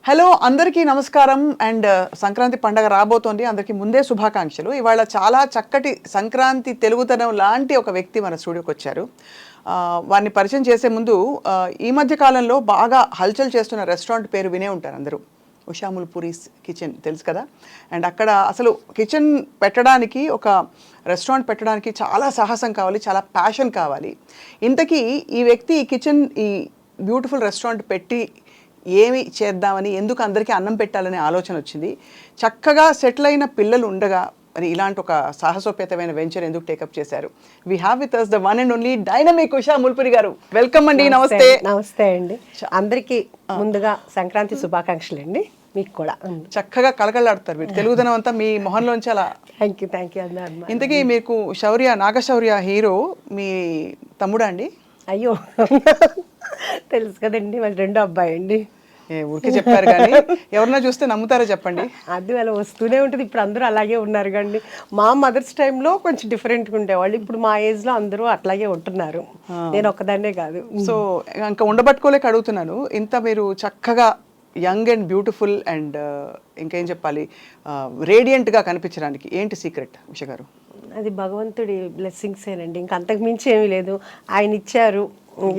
Hello అందరికీ నమస్కారం and Sankranti పండగ రాబోతోంది. అందరికీ ముందే శుభాకాంక్షలు. ఇవాళ చాలా చక్కటి సంక్రాంతి తెలుగుతనం లాంటి ఒక వ్యక్తి మన స్టూడియోకి వచ్చారు. వారిని పరిచయం చేసే ముందు ఈ మధ్య కాలంలో బాగా హల్చల్ చేస్తున్న రెస్టారెంట్ పేరు వినే ఉంటారు అందరూ. ఉషాముల్ పూరీస్ కిచెన్ తెలుసు కదా. అండ్ అక్కడ అసలు కిచెన్ పెట్టడానికి, ఒక రెస్టారెంట్ పెట్టడానికి చాలా సాహసం కావాలి, చాలా ప్యాషన్ కావాలి. ఇంతకీ ఈ వ్యక్తి ఈ కిచెన్, ఈ బ్యూటిఫుల్ రెస్టారెంట్ పెట్టి ఏమి చేద్దామని, ఎందుకు అందరికీ అన్నం పెట్టాలనే ఆలోచన వచ్చింది. చక్కగా సెటిల్ అయిన పిల్లలు ఉండగా మరి ఇలాంటి ఒక సాహసోపేతమైన వెంచర్ ఎందుకు టేకప్ చేశారు? We have with us the one and only dynamic Usha Mulpuri garu. Welcome అండి. నమస్తే. నమస్తే అండి. అందరికీ ముందుగా సంక్రాంతి శుభాకాంక్షలు అండి. మీకు కూడా చక్కగా కలకలాడుతారు మీరు. తెలుగుదనం అంతా మీ మొహంలోంచి అలా. థ్యాంక్ యూ అన్నారు. ఇంతకీ మీకు నాగశౌర్య హీరో మీ తమ్ముడా అండి? అయ్యో తెలుసు కదండి, మరి రెండో అబ్బాయి అండి. ఊరికే చెప్పారు కానీ ఎవరన్నా చూస్తే నమ్ముతారో చెప్పండి. అది అలా వస్తూనే ఉంటుంది. ఇప్పుడు అందరూ అలాగే ఉన్నారు కండి. మా మదర్స్ టైంలో కొంచెం డిఫరెంట్గా ఉండేవాళ్ళు. ఇప్పుడు మా ఏజ్లో అందరూ అట్లాగే ఉంటున్నారు. నేను ఒక్కదాన్నే కాదు. సో ఇంకా ఉండబట్టుకోలేక అడుగుతున్నాను. ఇంత మీరు చక్కగా యంగ్ అండ్ బ్యూటిఫుల్ అండ్ ఇంకేం చెప్పాలి, రేడియంట్గా కనిపించడానికి ఏంటి సీక్రెట్ ఉష గారు? అది భగవంతుడి బ్లెస్సింగ్సేనండి. ఇంకా అంతకు మించి ఏమీ లేదు. ఆయన ఇచ్చారు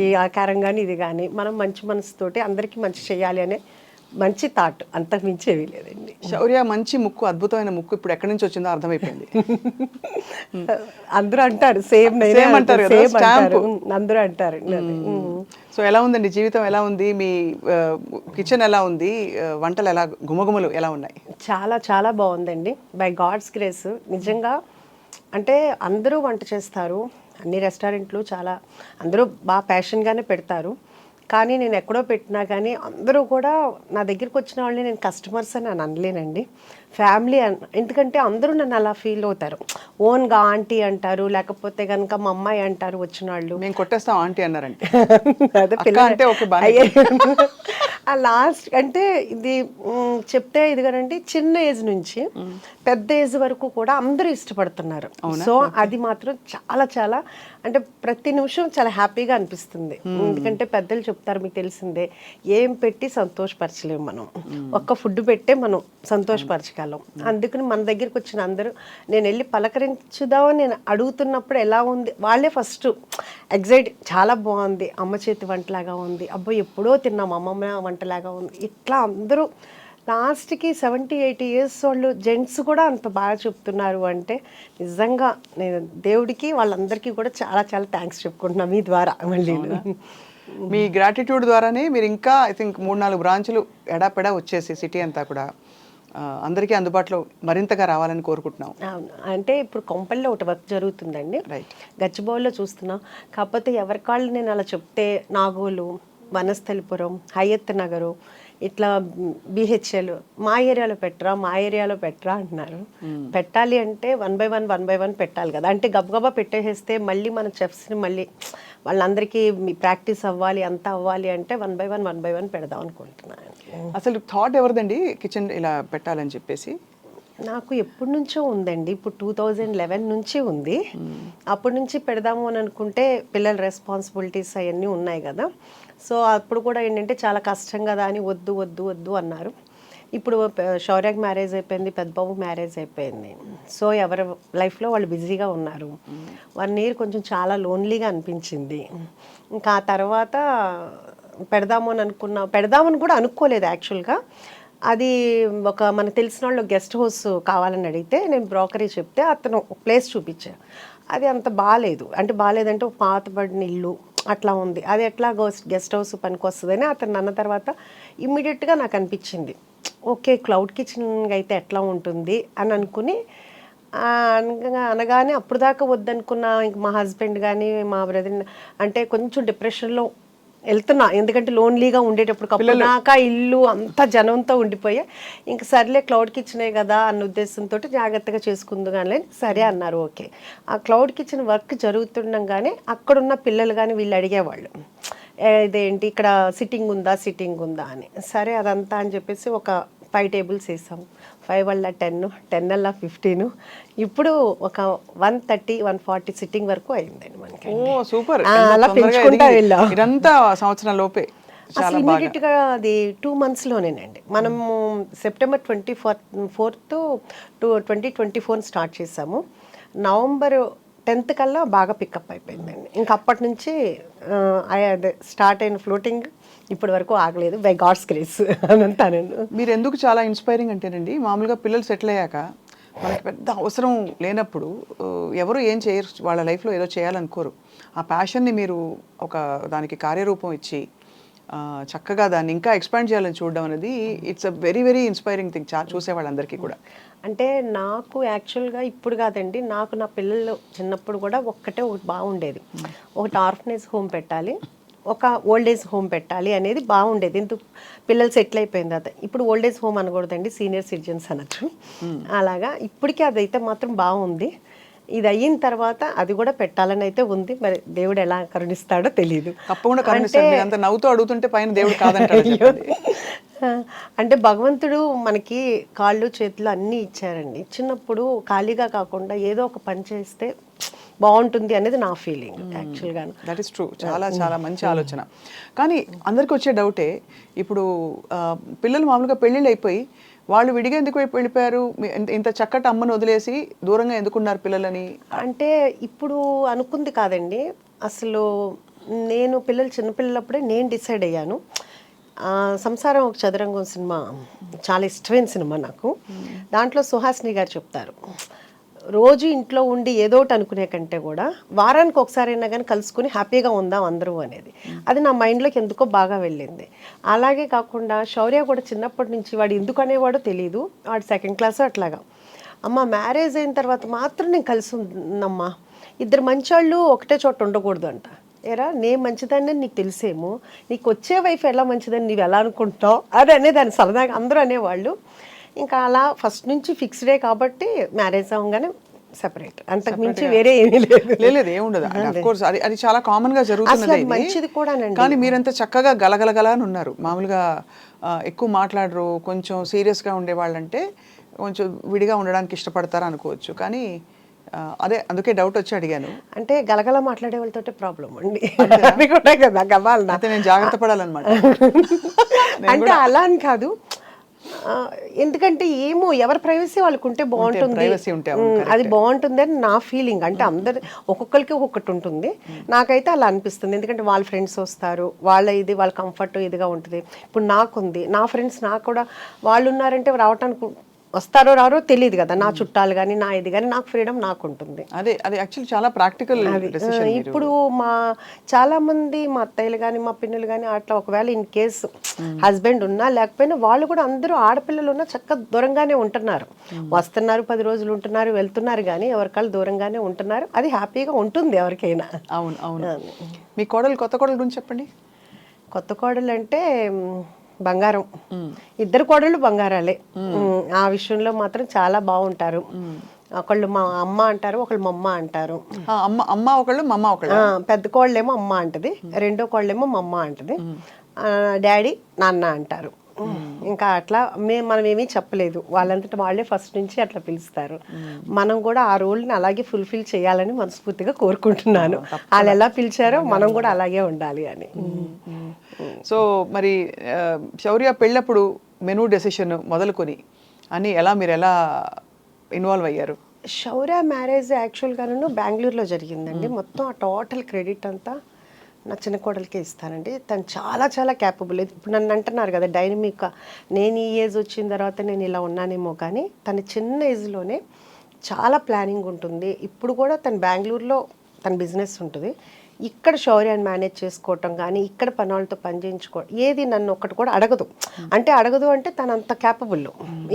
ఈ ఆకారం కానీ ఇది కానీ. మనం మంచి మనసుతోటి అందరికీ మంచి చేయాలి అనే మంచి థాట్, అంతకు మించి ఏమీ లేదండి. శౌర్య మంచి ముక్కు, అద్భుతమైన ముక్కు ఇప్పుడు ఎక్కడి నుంచి వచ్చిందో అర్థమైపోయింది. అందరూ అంటారు సేమ్ అంటారు, అందరూ అంటారు. సో ఎలా ఉందండి జీవితం? ఎలా ఉంది మీ కిచెన్? ఎలా ఉంది వంటలు? ఎలా గుమగుమలు ఎలా ఉన్నాయి? చాలా చాలా బాగుందండి. By God's grace. నిజంగా అంటే అందరూ వంట చేస్తారు, అన్ని రెస్టారెంట్లు చాలా అందరూ బాగా ప్యాషన్గానే పెడతారు. కానీ నేను ఎక్కడో పెట్టినా కానీ అందరూ కూడా నా దగ్గరికి వచ్చిన వాళ్ళని నేను కస్టమర్స్ అని అనలేనండి, ఫ్యామిలీ ఎందుకంటే అందరూ నన్ను అలా ఫీల్ అవుతారు. ఓన్గా ఆంటీ అంటారు, లేకపోతే కనుక మా అమ్మాయి అంటారు వచ్చిన వాళ్ళు. మేము కొట్టేస్తాం ఆంటీ అన్నారంటే ఆ లాస్ట్ అంటే ఇది చెప్తే ఇది కదండి, చిన్న ఏజ్ నుంచి పెద్ద ఏజ్ వరకు కూడా అందరూ ఇష్టపడుతున్నారు. సో అది మాత్రం చాలా చాలా అంటే ప్రతి నిమిషం చాలా హ్యాపీగా అనిపిస్తుంది. ఎందుకంటే పెద్దలు చెప్తారు, మీకు తెలిసిందే, ఏం పెట్టి సంతోషపరచలేము మనం, ఒక్క ఫుడ్ పెట్టే మనం సంతోషపరచగలం. అందుకని మన దగ్గరికి వచ్చిన అందరూ నేను వెళ్ళి పలకరించుదామని నేను అడుగుతున్నప్పుడు ఎలా ఉంది, వాళ్ళే ఫస్ట్ ఎగ్జైట్, చాలా బాగుంది, అమ్మ చేతి వంటలాగా ఉంది, అబ్బో ఎప్పుడో తిన్నాం అమ్మమ్మ వంటలాగా ఉంది, ఇట్లా అందరూ లాస్ట్కి 70-80 ఇయర్స్ వాళ్ళు జెంట్స్ కూడా అంత బాగా చెప్తున్నారు అంటే నిజంగా నేను దేవుడికి వాళ్ళందరికీ కూడా చాలా చాలా థ్యాంక్స్ చెప్పుకుంటున్నాను మీ ద్వారా. మళ్ళీ మీ గ్రాటిట్యూడ్ ద్వారానే మీరు ఇంకా ఐ థింక్ 3-4 బ్రాంచులు ఎడాపెడా వచ్చేసి సిటీ అంతా కూడా అందరికీ అందుబాటులో మరింతగా రావాలని కోరుకుంటున్నాం. అవును, అంటే ఇప్పుడు కొంపల్లో ఒకటి వర్క్ జరుగుతుందండి, గచ్చిబౌలిలో చూస్తున్నాం. కాకపోతే ఎవరికాళ్ళు నేను అలా చెప్తే నాగోలు, వనస్థలిపురం, హయత్ నగరు, ఇట్లా బిహెచ్ఎల్ మా ఏరియాలో పెట్టరా అంటున్నారు. పెట్టాలి అంటే 1 by 1 పెట్టాలి కదా. అంటే గబగబా పెట్టేసేస్తే మళ్ళీ మన చెఫ్స్ని మళ్ళీ వాళ్ళందరికీ ప్రాక్టీస్ అవ్వాలి, అంతా అవ్వాలి అంటే 1 by 1 పెడదాం అనుకుంటున్నాను. అసలు థాట్ ఎవరిదండి కిచెన్ ఇలా పెట్టాలని చెప్పేసి? నాకు ఎప్పటి నుంచో ఉందండి. ఇప్పుడు 2011 నుంచి ఉంది. అప్పటి నుంచి పెడదాము అని అనుకుంటే పిల్లల రెస్పాన్సిబిలిటీస్ అవన్నీ ఉన్నాయి కదా. సో అప్పుడు కూడా ఏంటంటే చాలా కష్టం కదా అని వద్దు వద్దు వద్దు అన్నారు. ఇప్పుడు శౌర్యకి మ్యారేజ్ అయిపోయింది, పెద్దబాబు మ్యారేజ్ అయిపోయింది. సో ఎవరి లైఫ్లో వాళ్ళు బిజీగా ఉన్నారు. 1 year కొంచెం చాలా లోన్లీగా అనిపించింది. ఇంకా ఆ తర్వాత పెడదామని కూడా అనుకోలేదు యాక్చువల్గా. అది ఒక మనకు తెలిసిన వాళ్ళు గెస్ట్ హౌస్ కావాలని అడిగితే నేను బ్రోకరీ చెప్తే అతను ప్లేస్ చూపించాను. అది అంత బాగాలేదంటే ఒక పాతబడిన ఇల్లు అట్లా ఉంది, అది ఎట్లా గెస్ట్ హౌస్ పనికి వస్తుందని అతను అన్న తర్వాత ఇమ్మీడియట్గా నాకు అనిపించింది, ఓకే క్లౌడ్ కిచెన్ అయితే ఎట్లా ఉంటుంది అని అనుకుని అనగానే అప్పుడు దాకా వద్దనుకున్న ఇంక మా హస్బెండ్ కానీ మా బ్రదర్ అంటే కొంచెం డిప్రెషన్లో వెళ్తున్నా. ఎందుకంటే లోన్లీగా ఉండేటప్పుడు కప్పునాక ఇల్లు అంతా జనంతో ఉండిపోయా. ఇంక సర్లే క్లౌడ్ కిచెనే కదా అన్న ఉద్దేశంతో జాగ్రత్తగా చేసుకుందు కానీ సరే అన్నారు. ఓకే, ఆ క్లౌడ్ కిచెన్ వర్క్ జరుగుతుండగానే అక్కడున్న పిల్లలు కానీ వీళ్ళు అడిగేవాళ్ళు, ఇదేంటి ఇక్కడ సిట్టింగ్ ఉందా అని. సరే అదంతా అని చెప్పేసి ఒక 5 tables వేసాము. 5 వల్ల 10, 10 వల్ల 15, ఇప్పుడు ఒక 130-140 సిట్టింగ్ వరకు అయిందండి మనకి. సూపర్. అలా పెంచుకుంటా వెళ్ళాం. ఇదంతా సంవత్సరం లోపే అసలు ఇమీడియట్ గా అది 2 months లోనేనండి. మనము సెప్టెంబర్ 24th టు 2024 స్టార్ట్ చేసాము. నవంబర్ 10th కల్లా బాగా పికప్ అయిపోయిందండి. ఇంకా అప్పటి నుంచి అదే స్టార్ట్ అయిన ఫ్లోటింగ్ ఇప్పటి వరకు ఆగలేదు, బై గాడ్స్ గ్రేస్ అని అంటానండి. మీరు ఎందుకు చాలా ఇన్స్పైరింగ్ అంటేనండి, మామూలుగా పిల్లలు సెటిల్ అయ్యాక మనకి పెద్ద అవసరం లేనప్పుడు ఎవరు ఏం చేయరు, వాళ్ళ లైఫ్లో ఏదో చేయాలనుకోరు. ఆ ప్యాషన్ని మీరు ఒక దానికి కార్యరూపం ఇచ్చి చక్కగా దాన్ని ఇంకా ఎక్స్పాండ్ చేయాలని చూడడం అనేది it's a very very inspiring thing చూసే వాళ్ళందరికీ కూడా. అంటే నాకు యాక్చువల్గా ఇప్పుడు కాదండి, నాకు నా పిల్లలు చిన్నప్పుడు కూడా ఒకటి బాగుండేది. ఒకటి ఆర్ఫనేజ్ హోమ్ పెట్టాలి, ఒక ఓల్డ్ ఏజ్ హోమ్ పెట్టాలి అనేది బాగుండేది. ఎందుకు పిల్లలు సెటిల్ అయిపోయిన తర్వాత ఇప్పుడు ఓల్డ్ ఏజ్ హోమ్ అనకూడదండి, సీనియర్ సిటిజన్స్ అనొచ్చు. అలాగా ఇప్పటికీ అదైతే మాత్రం బాగుంది. ఇది అయిన తర్వాత అది కూడా పెట్టాలని అయితే ఉంది, మరి దేవుడు ఎలా కరుణిస్తాడో తెలియదు. తప్పకుండా కరుణిస్తాడు. మీరు అంత నవ్వుతూ అడుగుతుంటే పైన దేవుడు కాదంటాడు. అంటే భగవంతుడు మనకి కాళ్ళు చేతులు అన్నీ ఇచ్చారండి. ఇచ్చినప్పుడు ఖాళీగా కాకుండా ఏదో ఒక పని చేస్తే బాగుంటుంది అనేది నా ఫీలింగ్ యాక్చువల్గా. That is true. చాలా చాలా మంచి ఆలోచన. కానీ అందరికి వచ్చే డౌటే, ఇప్పుడు పిల్లలు మామూలుగా పెళ్ళిళ్ళు అయిపోయి వాళ్ళు విడిగా ఎందుకు వెళ్ళిపోయారు, ఇంత చక్కటి అమ్మను వదిలేసి దూరంగా ఎందుకున్నారు పిల్లలని? అంటే ఇప్పుడు అనుకుంది కాదండి, అసలు నేను పిల్లలు చిన్నపిల్లలప్పుడే నేను డిసైడ్ అయ్యాను. సంసారం ఒక చదురంగం సినిమా చాలా ఇష్టమైన సినిమా నాకు. దాంట్లో సుహాసిని గారు చెప్తారు, రోజు ఇంట్లో ఉండి ఏదో ఒకటి అనుకునే కంటే కూడా వారానికి ఒకసారి అయినా కానీ కలుసుకుని హ్యాపీగా ఉందాం అందరూ అనేది. అది నా మైండ్లోకి ఎందుకో బాగా వెళ్ళింది. అలాగే కాకుండా శౌర్య కూడా చిన్నప్పటి నుంచి వాడు ఎందుకు అనేవాడో తెలియదు, వాడు 2nd class అట్లాగా, అమ్మ మ్యారేజ్ అయిన తర్వాత మాత్రం నేను కలిసి ఉన్నమ్మా, ఇద్దరు మంచోళ్ళు ఒకటే చోట ఉండకూడదు అంట. ఏరా నేను మంచిదాన్ని నీకు తెలిసేమో, నీకు వచ్చే వైఫ్ ఎలా మంచిదని నీవు ఎలా అనుకుంటావు అది అనేదాన్ని సరదాగా అందరూ అనేవాళ్ళు. ఇంకా అలా ఫస్ట్ నుంచి ఫిక్స్డే కాబట్టి మ్యారేజ్ అవ్వగానే సెపరేట్, అంతకు మించి వేరే ఏమీ లేదు, ఏముండదు. ఆఫ్ కోర్స్ అది చాలా కామన్ గా జరుగుతున్నది, మంచిది కూడా. కానీ మీరంతా చక్కగా గలగలగలా అని ఉన్నారు. మామూలుగా ఎక్కువ మాట్లాడరు, కొంచెం సీరియస్ గా ఉండేవాళ్ళంటే కొంచెం విడిగా ఉండడానికి ఇష్టపడతారు అనుకోవచ్చు. కానీ అదే అందుకే డౌట్ వచ్చి అడిగాను. అంటే గలగల మాట్లాడే వాళ్ళతో ప్రాబ్లం అండి, అది కూడా కదా గవాలన. అయితే నేను జాగ్రత్త పడాలన్నమాట. అంటే అలా అని కాదు, ఎందుకంటే ఏమో ఎవరి ప్రైవసీ వాళ్ళకు ఉంటే బాగుంటుంది, అది బాగుంటుంది అని నా ఫీలింగ్. అంటే అందరు ఒక్కొక్కరికి ఒక్కొక్కటి ఉంటుంది, నాకైతే అలా అనిపిస్తుంది. ఎందుకంటే వాళ్ళ ఫ్రెండ్స్ వస్తారు, వాళ్ళ కంఫర్ట్ ఇదిగా ఉంటుంది. ఇప్పుడు నాకుంది, నా ఫ్రెండ్స్ నాకు కూడా వాళ్ళు ఉన్నారంటే రావటానికి వస్తారో రారో తెలియదు కదా, నా చుట్టాలు కానీ నా ఇది కానీ, నాకు ఫ్రీడమ్ నాకు ఉంటుంది. అదే అది యాక్చువల్లీ చాలా ప్రాక్టికల్ డెసిషన్. ఇప్పుడు మా చాలా మంది మా అత్తయ్యలు కానీ మా పిన్నులు కానీ అట్లా ఒకవేళ ఇన్ కేస్ హస్బెండ్ ఉన్నా లేకపోయినా వాళ్ళు కూడా అందరూ ఆడపిల్లలు ఉన్నా చక్కగా దూరంగానే ఉంటున్నారు, వస్తున్నారు 10 రోజులు ఉంటున్నారు వెళ్తున్నారు, కానీ ఎవరికాళ్ళు దూరంగానే ఉంటున్నారు. అది హ్యాపీగా ఉంటుంది ఎవరికైనా. అవును అవును. మీ కోడలు, కొత్త కోడలు గురించి చెప్పండి. కొత్త కోడలు అంటే బంగారం, ఇద్దరు కోడళ్ళు బంగారాలే. ఆ విషయంలో మాత్రం చాలా బాగుంటారు. ఒకళ్ళు మా అమ్మ అంటారు, ఒకళ్ళు మా అమ్మ అంటారు. అమ్మ ఒకళ్ళు, మా అమ్మ ఒకళ్ళు. పెద్ద కోళ్ళేమో అమ్మ అంటది, రెండో కోళ్ళేమో మా అమ్మ అంటది, డాడీ నాన్న అంటారు. ఇంకా అట్లా మనం ఏమీ చెప్పలేదు, వాళ్ళంతటా వాళ్ళే ఫస్ట్ నుంచి అట్లా పిలుస్తారు. మనం కూడా ఆ రోల్ని అలాగే ఫుల్ఫిల్ చేయాలని మనస్ఫూర్తిగా కోరుకుంటున్నాను. వాళ్ళు ఎలా పిలిచారో మనం కూడా అలాగే ఉండాలి అని. సో మరి శౌర్య పెళ్ళప్పుడు మెనూ డెసిషన్ మొదలుకొని అని మీరు ఎలా ఇన్వాల్వ్ అయ్యారు? శౌర్య మ్యారేజ్ యాక్చువల్గాను బెంగళూరులో జరిగిందండి. మొత్తం ఆ టోటల్ క్రెడిట్ అంతా నా చిన్న కోడలికే ఇస్తానండి. తను చాలా చాలా క్యాపబుల్. ఇప్పుడు నన్ను అంటున్నారు కదా డైనమిక్, నేను ఈ ఏజ్ వచ్చిన తర్వాత నేను ఇలా ఉన్నానేమో, కానీ తన చిన్న ఏజ్లోనే చాలా ప్లానింగ్ ఉంటుంది. ఇప్పుడు కూడా తను బెంగళూరులో తన బిజినెస్ ఉంటుంది, ఇక్కడ శౌర్యాన్ని మేనేజ్ చేసుకోవటం కానీ ఇక్కడ పనులతో పని చేయించుకోవడం, ఏది నన్ను ఒక్కటి కూడా అడగదు. అంటే తను అంత క్యాపబుల్.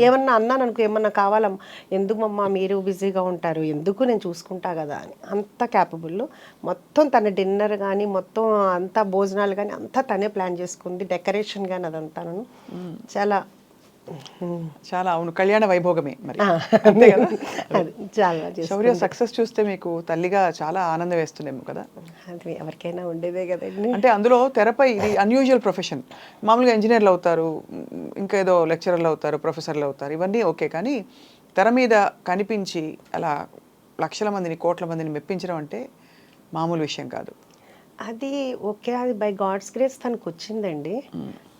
ఏమన్నా అన్నాను అనుకో, ఏమన్నా కావాలా, ఎందుకు మమ్మ మీరు బిజీగా ఉంటారు, ఎందుకు నేను చూసుకుంటా కదా అని, అంత క్యాపబుల్. మొత్తం తన డిన్నర్ కానీ మొత్తం అంతా భోజనాలు కానీ అంతా తనే ప్లాన్ చేసుకుంది, డెకరేషన్ కానీ అదంతాను చాలా చాలా. అవును, కళ్యాణ వైభోగమే మరి. శౌర్య సక్సెస్ చూస్తే మీకు తల్లిగా చాలా ఆనందం వేస్తుందేమో కదా? అది ఎవరికైనా ఉండేదే కదండి. అంటే అందులో తెరపై ఇది అన్యూజువల్ ప్రొఫెషన్. మామూలుగా ఇంజనీర్లు అవుతారు, ఇంకా ఏదో లెక్చరర్లు అవుతారు, ప్రొఫెసర్లు అవుతారు, ఇవన్నీ ఓకే. కానీ తెర మీద కనిపించి అలా లక్షల మందిని, కోట్ల మందిని మెప్పించడం అంటే మామూలు విషయం కాదు. అది ఓకే, అది బై గాడ్స్ గ్రేస్ తనకు వచ్చిందండి.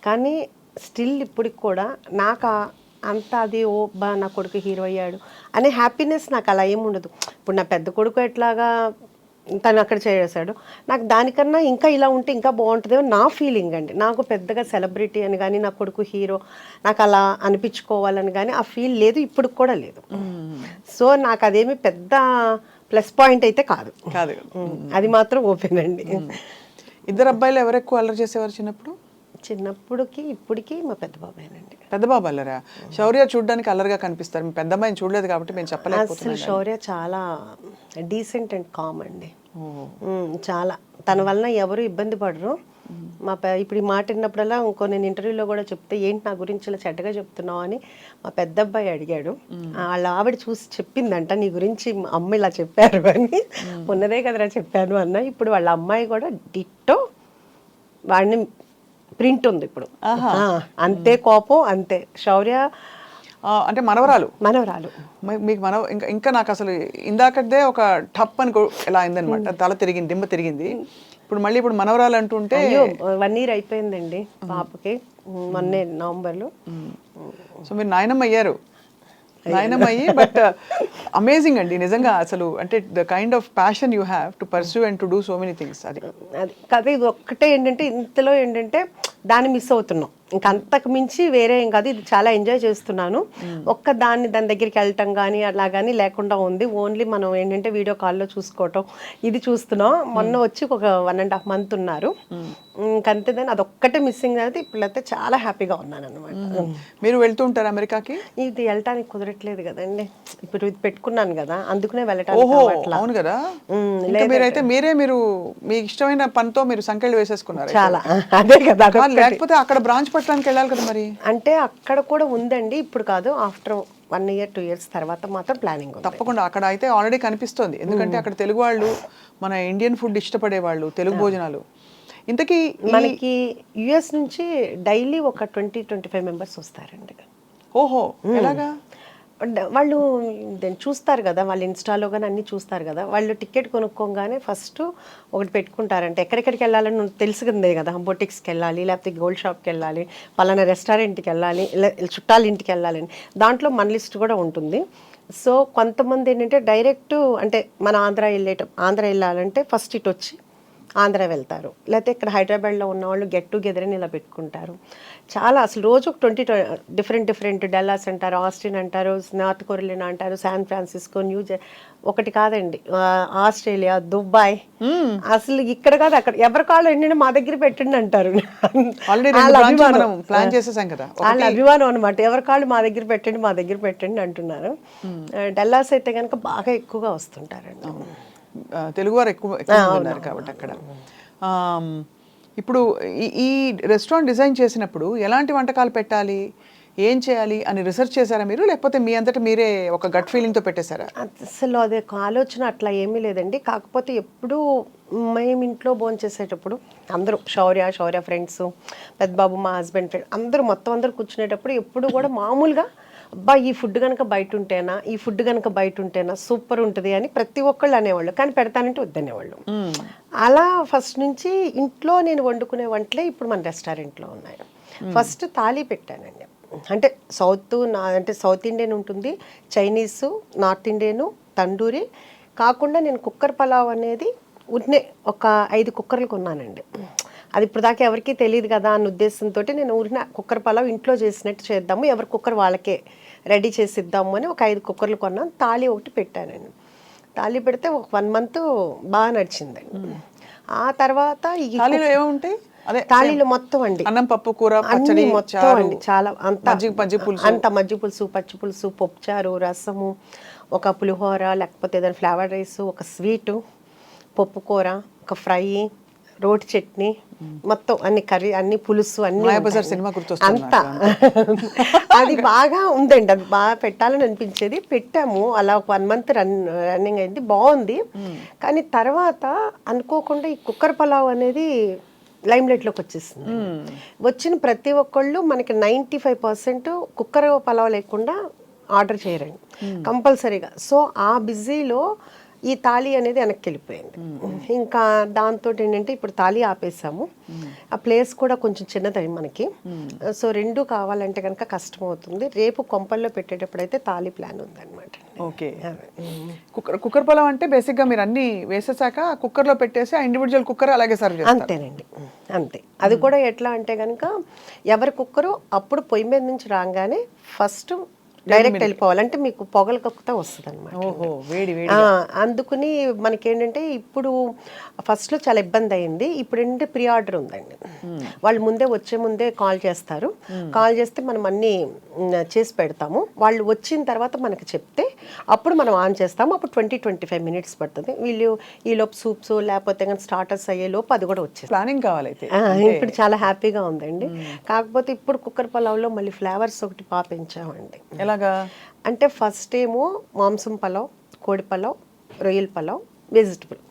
కానీ స్టిల్ ఇప్పటికి కూడా నాకు అంత అది ఓ బా నా కొడుకు హీరో అయ్యాడు అనే హ్యాపీనెస్ నాకు అలా ఏమి ఉండదు. ఇప్పుడు నా పెద్ద కొడుకు ఎట్లాగా తను అక్కడ చేసాడు, నాకు దానికన్నా ఇంకా ఇలా ఉంటే ఇంకా బాగుంటుందేమో నా ఫీలింగ్ అండి. నాకు పెద్దగా సెలబ్రిటీ అని కానీ నా కొడుకు హీరో నాకు అలా అనిపించుకోవాలని కానీ ఆ ఫీల్ లేదు, ఇప్పుడు కూడా లేదు. సో నాకు అదేమి పెద్ద ప్లస్ పాయింట్ అయితే కాదు. కాదు. అది మాత్రం ఓపెన్ అండి. ఇద్దరు అబ్బాయిలు ఎవరు ఎక్కువ అల్లరి చేసేవారు చిన్నప్పుడు? చిన్నప్పుడుకి ఇప్పటికి మా పెద్ద బాబాయేనండి. పెద్ద బాబు అల్లరా? శౌర్య చూడడానికి అల్లరిగా కనిపిస్తారు, మీ పెద్ద అమ్మాయిని చూడలేదు కాబట్టి మేము అసలు చెప్పలేకపోతున్నాం. శౌర్య చాలా డీసెంట్ అండ్ కామ్ అండి. చాలా తన వలన ఎవరు ఇబ్బంది పడరు. ఇప్పుడు ఈ మాట విన్నప్పుడల్లా ఇంకో నేను ఇంటర్వ్యూలో కూడా చెప్తే ఏంటి నా గురించి ఇలా చెడ్డగా చెప్తున్నావు అని మా పెద్ద అబ్బాయి అడిగాడు. వాళ్ళ ఆవిడ చూసి చెప్పిందంట నీ గురించి అమ్మ ఇలా చెప్పారు అని. ఉన్నదే కదరా చెప్పాను అన్న. ఇప్పుడు వాళ్ళ అమ్మాయి కూడా డిట్టో వాడిని ప్రింట్ ఉంది ఇప్పుడు. అంతే కోపం అంతే. శౌర్య అంటే మనవరాలు మీకు ఇంకా నాకు అసలు ఇందాకదే ఒక టప్ అని ఎలా అయిందనమాట, తల తిరిగింది, దిమ్మ తిరిగింది. ఇప్పుడు మనవరాలు అంటుంటే 1 year అయిపోయిందండి పాపకి, మొన్నే నవంబర్లో. సో మీరు నాయనమ్మ అయ్యారు. బట్ అమేజింగ్ అండి నిజంగా. అసలు అంటే the kind of passion you have to pursue and to do so many things. అది కదా, ఇది ఒక్కటే ఏంటంటే ఇంతలో ఏంటంటే దాన్ని మిస్ అవుతున్నాం. ఇంకా అంతకు మించి వేరే ఏం కాదు. ఇది చాలా ఎంజాయ్ చేస్తున్నాను. దాని దగ్గరికి వెళ్ళటం కానీ అలా కానీ లేకుండా ఉంది. ఓన్లీ మనం ఏంటంటే వీడియో కాల్లో చూసుకోవటం ఇది చూస్తున్నాం. మొన్న వచ్చి ఒక 1.5 months ఉన్నారు. ఇంకంతేదాన్ని అదొక్కటే మిస్సింగ్ అయితే ఇప్పుడైతే చాలా హ్యాపీగా ఉన్నాను అనమాట. మీరు వెళ్తూ ఉంటారు అమెరికాకి? ఇది వెళ్ళటానికి కుదరట్లేదు కదండి, ఇప్పుడు ఇది పెట్టుకున్నాను కదా అందుకనే వెళ్ళటానికి. అవును కదా. మీరు మీ ఇష్టమైన పనితో మీరు సంఖ్యలు వేసేసుకున్నారు చాలా. అదే కదా, లేకపోతే అక్కడ బ్రాంచ్ పట్టడానికి వెళ్ళాలి కదా మరి. అంటే అక్కడ కూడా ఉందండి, ఇప్పుడు కాదు. ఆఫ్టర్ 1 year 2 years తర్వాత మాత్రం ప్లానింగ్. తప్పకుండా అక్కడ అయితే ఆల్రెడీ కనిపిస్తుంది. ఎందుకంటే అక్కడ తెలుగు వాళ్ళు, మన ఇండియన్ ఫుడ్ ఇష్టపడే వాళ్ళు, తెలుగు భోజనాలు. ఇంతకీ మనకి యుఎస్ నుంచి డైలీ ఒక 20-25 members వస్తారండి. ఓహో, ఎలాగా? వాళ్ళు చూస్తారు కదా, వాళ్ళు ఇన్స్టాలో కానీ అన్నీ చూస్తారు కదా. వాళ్ళు టికెట్ కొనుక్కోగానే ఫస్ట్ ఒకటి పెట్టుకుంటారంటే ఎక్కడెక్కడికి వెళ్ళాలని తెలుసుకుందే కదా. బొటిక్స్కి వెళ్ళాలి, లేకపోతే గోల్డ్ షాప్కి వెళ్ళాలి, పలానా రెస్టారెంట్కి వెళ్ళాలి, చుట్టాల ఇంటికి వెళ్ళాలని. దాంట్లో మన లిస్ట్ కూడా ఉంటుంది. సో కొంతమంది ఏంటంటే డైరెక్ట్ అంటే మన ఆంధ్ర వెళ్ళాలంటే ఫస్ట్ ఇటు వచ్చి ఆంధ్ర వెళ్తారు, లేకపోతే ఇక్కడ హైదరాబాద్లో ఉన్న వాళ్ళు గెట్ టుగెదర్ అని ఇలా పెట్టుకుంటారు. చాలా అసలు రోజు 20 డిఫరెంట్ డల్లాస్ అంటారు, ఆస్టిన్ అంటారు, నార్త్ కొరియా అంటారు, శాన్ ఫ్రాన్సిస్కో, ఒకటి కాదండి, ఆస్ట్రేలియా, దుబాయ్. అసలు ఇక్కడ కాదు అక్కడ ఎవరి కాళ్ళు ఏంటంటే మా దగ్గర పెట్టండి అంటారు. వాళ్ళ అభిమానం అనమాట. ఎవరి కాళ్ళు మా దగ్గర పెట్టండి అంటున్నారు. డల్లాస్ అయితే కనుక బాగా ఎక్కువగా వస్తుంటారండి. తెలుగువారు ఎక్కువ ఉన్నారు కాబట్టి అక్కడ. ఇప్పుడు ఈ రెస్టారెంట్ డిజైన్ చేసినప్పుడు ఎలాంటి వంటకాలు పెట్టాలి, ఏం చేయాలి అని రిసెర్చ్ చేశారా మీరు, లేకపోతే మీ అంతటా మీరే ఒక గట్ ఫీలింగ్తో పెట్టేశారా? అసలు అదే ఆలోచన అట్లా ఏమీ లేదండి. కాకపోతే ఎప్పుడు మేము ఇంట్లో భోంచేసేటప్పుడు అందరూ శౌర్య ఫ్రెండ్స్, పెద్దబాబు మా హస్బెండ్ ఫ్రెండ్ అందరూ కూర్చునేటప్పుడు ఎప్పుడు కూడా మామూలుగా అబ్బా ఈ ఫుడ్ కనుక బయట ఉంటేనా సూపర్ ఉంటుంది అని ప్రతి ఒక్కళ్ళు అనేవాళ్ళు. కానీ పెడతానంటే వద్దనేవాళ్ళు. అలా ఫస్ట్ నుంచి ఇంట్లో నేను వండుకునే వంటలే ఇప్పుడు మన రెస్టారెంట్లో ఉన్నాయి. ఫస్ట్ థాలీ పెట్టానండి. అంటే సౌత్ ఇండియన్ ఉంటుంది, చైనీసు, నార్త్ ఇండియను, తండూరి కాకుండా నేను కుక్కర్ పలావ్ అనేది ఒక 5 కుక్కర్లు కొన్నానండి. అది ఇప్పుడు దాకా ఎవరికీ తెలియదు కదా అన్న ఉద్దేశంతో నేను ఊరిన కుక్కర్ పలావ్ ఇంట్లో చేసినట్టు చేద్దాము, ఎవరి కుక్కర్ వాళ్ళకే రెడీ చేసి ఇద్దాము అని ఒక 5 కుక్కర్లు కొన్నాను. తాళి ఒకటి పెట్టానండి. తాళి పెడితే ఒక 1 month బాగా నడిచిందండి. ఆ తర్వాత ఈ తాళీలో మొత్తం అండి అన్నం, పప్పు, కూర, అన్ని మొత్తం అండి. చాలా అంత మజ్జిగ పులుసు, పచ్చి పులుసు, పప్పుచారు, రసము, ఒక పులిహోర, లేకపోతే ఏదైనా ఫ్లేవర్ రైస్, ఒక స్వీటు, పప్పు కూర, ఒక ఫ్రై, రోటి చట్నీ, మొత్తం అన్ని కర్రీ, అన్ని పులుసు, అన్ని అంతా. అది బాగా ఉందండి. అది బాగా పెట్టాలని అనిపించేది. పెట్టాము. అలా ఒక 1 month రన్నింగ్ అయింది, బాగుంది. కానీ తర్వాత అనుకోకుండా ఈ కుక్కర్ పలావ్ అనేది లైమ్లైట్లోకి వచ్చేసింది. వచ్చిన ప్రతి ఒక్కళ్ళు మనకి 95% కుక్కర్ పలావ్ లేకుండా ఆర్డర్ చేయరండి కంపల్సరీగా. సో ఆ బిజీలో ఈ తాళి అనేది వెనక్కి వెళ్ళిపోయింది. ఇంకా దాంతో ఏంటంటే ఇప్పుడు తాళి ఆపేసాము. ఆ ప్లేస్ కూడా కొంచెం చిన్నది మనకి. సో రెండు కావాలంటే కనుక కష్టం అవుతుంది. రేపు కొంపల్లో పెట్టేటప్పుడు అయితే తాళి ప్లాన్ ఉందన్నమాట. ఓకే. కుక్కర్ పొలం అంటే బేసిక్గా మీరు అన్ని వేసేసాక కుక్కర్లో పెట్టేసి ఆ ఇండివిజువల్ కుక్కర్ అలాగే సర్వ్ చేస్తారు. అంతేనండి, అంతే. అది కూడా ఎట్లా అంటే కనుక ఎవరి కుక్కరు అప్పుడు పొయ్యి మీద నుంచి రాగానే ఫస్ట్ డైరెక్ట్ వెళ్ళిపోవాలి. అంటే మీకు పొగలు కక్కుతా వస్తుంది అనమాట. ఓహో, వేడి వేడి. అందుకుని మనకేంటంటే ఇప్పుడు ఫస్ట్లో చాలా ఇబ్బంది అయింది. ఇప్పుడు ఏంటంటే ప్రీ ఆర్డర్ ఉందండి. వాళ్ళు ముందే వచ్చే ముందే కాల్ చేస్తారు. కాల్ చేస్తే మనం అన్నీ చేసి పెడతాము. వాళ్ళు వచ్చిన తర్వాత మనకి చెప్తే అప్పుడు మనం ఆన్ చేస్తాము. అప్పుడు 20-25 మినిట్స్ పడుతుంది. వీళ్ళు ఈ లోపు సూప్స్ లేకపోతే కానీ స్టార్టర్స్ అయ్యే లోపు అది కూడా వచ్చేది. ప్లానింగ్ కావాలైతే. ఇప్పుడు చాలా హ్యాపీగా ఉందండి. కాకపోతే ఇప్పుడు కుక్కర్ పలావ్లో మళ్ళీ ఫ్లేవర్స్ ఒకటి పెంచామండి. ఎలాగా అంటే ఫస్ట్ ఏమో మాంసం పలావ్, కోడి పలావ్, రొయ్యల పలావ్, వెజిటబుల్.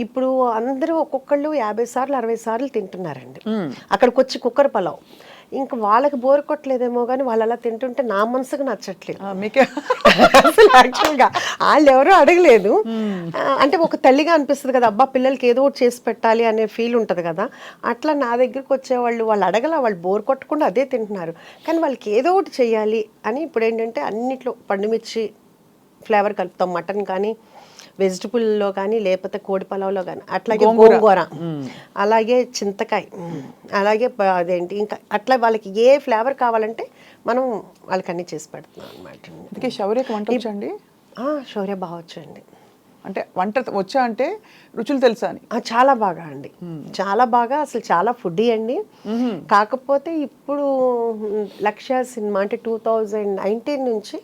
ఇప్పుడు అందరూ ఒక్కొక్కళ్ళు 50 సార్లు 60 సార్లు తింటున్నారండి అక్కడికి వచ్చి కుక్కర్ పలావ్. ఇంకా వాళ్ళకి బోర్ కొట్టలేదేమో కానీ వాళ్ళు అలా తింటుంటే నా మనసుకు నచ్చట్లేదు. అసలు యాక్చువల్గా వాళ్ళు ఎవరూ అడగలేదు. అంటే ఒక తల్లిగా అనిపిస్తుంది కదా, అబ్బా పిల్లలకి ఏదో ఒకటి చేసి పెట్టాలి అనే ఫీల్ ఉంటుంది కదా. అట్లా నా దగ్గరికి వచ్చేవాళ్ళు వాళ్ళు అడగల, వాళ్ళు బోర్ కొట్టకుండా అదే తింటున్నారు. కానీ వాళ్ళకి ఏదో ఒకటి చెయ్యాలి అని ఇప్పుడు ఏంటంటే అన్నిట్లో పండుమిర్చి ఫ్లేవర్ కలుపుతాం. మటన్ కానీ వెజిటబుల్లో కానీ లేకపోతే కోడి పలావ్లో కానీ, అట్లాగే గోంగూర, అలాగే చింతకాయ, అలాగే అదేంటి ఇంకా అట్లా వాళ్ళకి ఏ ఫ్లేవర్ కావాలంటే మనం వాళ్ళకి అన్నీ చేసి పెడుతున్నాం అనమాట. అందుకే శౌర్యకి వంట వచ్చండి. శౌర్య బాగా వచ్చండి. అంటే వంట వచ్చా అంటే రుచులు తెలుసా అని? చాలా బాగా అండి, చాలా బాగా. అసలు చాలా ఫుడ్డీ అండి. కాకపోతే ఇప్పుడు లక్ష్య సినిమా అంటే 2019 నుంచి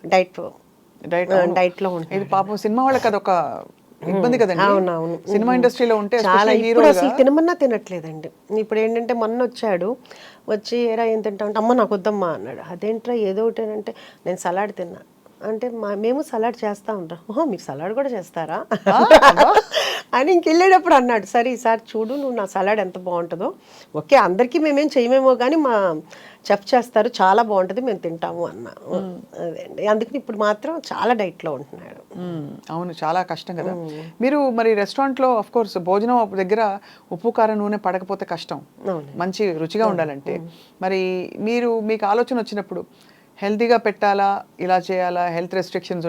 డైట్లో ఉంటుంది. ఇది పాపం సినిమా వాళ్ళకి అదొక ఇబ్బంది కదండి. అవునవును, సినిమా ఇండస్ట్రీలో ఉంటే ఇప్పుడు అసలు తినమన్నా తినట్లేదండి. ఇప్పుడు ఏంటంటే మొన్న వచ్చి ఏరా ఏం తింటా అంటే అమ్మ నాకు వద్దమ్మా అన్నాడు. అదేంట్రా ఏదో ఒకటి అంటే నేను సలాడ్ తిన్నా అంటే మేము సలాడ్ చేస్తూ ఉంటాం. ఓహో మీరు సలాడ్ కూడా చేస్తారా అని ఇంకెళ్ళేటప్పుడు అన్నాడు. సరే ఈసారి చూడు నువ్వు నా సలాడ్ ఎంత బాగుంటుందో. ఓకే అందరికీ మేమేం చేయమేమో కానీ మా చెఫ్ చేస్తారు, చాలా బాగుంటుంది, మేము తింటాము అన్న. అదే అండి, అందుకని ఇప్పుడు మాత్రం చాలా డైట్లో ఉంటున్నాడు. అవును, చాలా కష్టం కదా. మీరు మరి రెస్టారెంట్లో ఆఫ్ కోర్స్ భోజనం దగ్గర ఉప్పు కారం నూనె పడకపోతే కష్టం, మంచి రుచిగా ఉండాలంటే. మరి మీకు ఆలోచన వచ్చినప్పుడు హెల్తీగా పెట్టాలా, ఇలా చేయాలా, హెల్త్ రెస్ట్రిక్షన్స్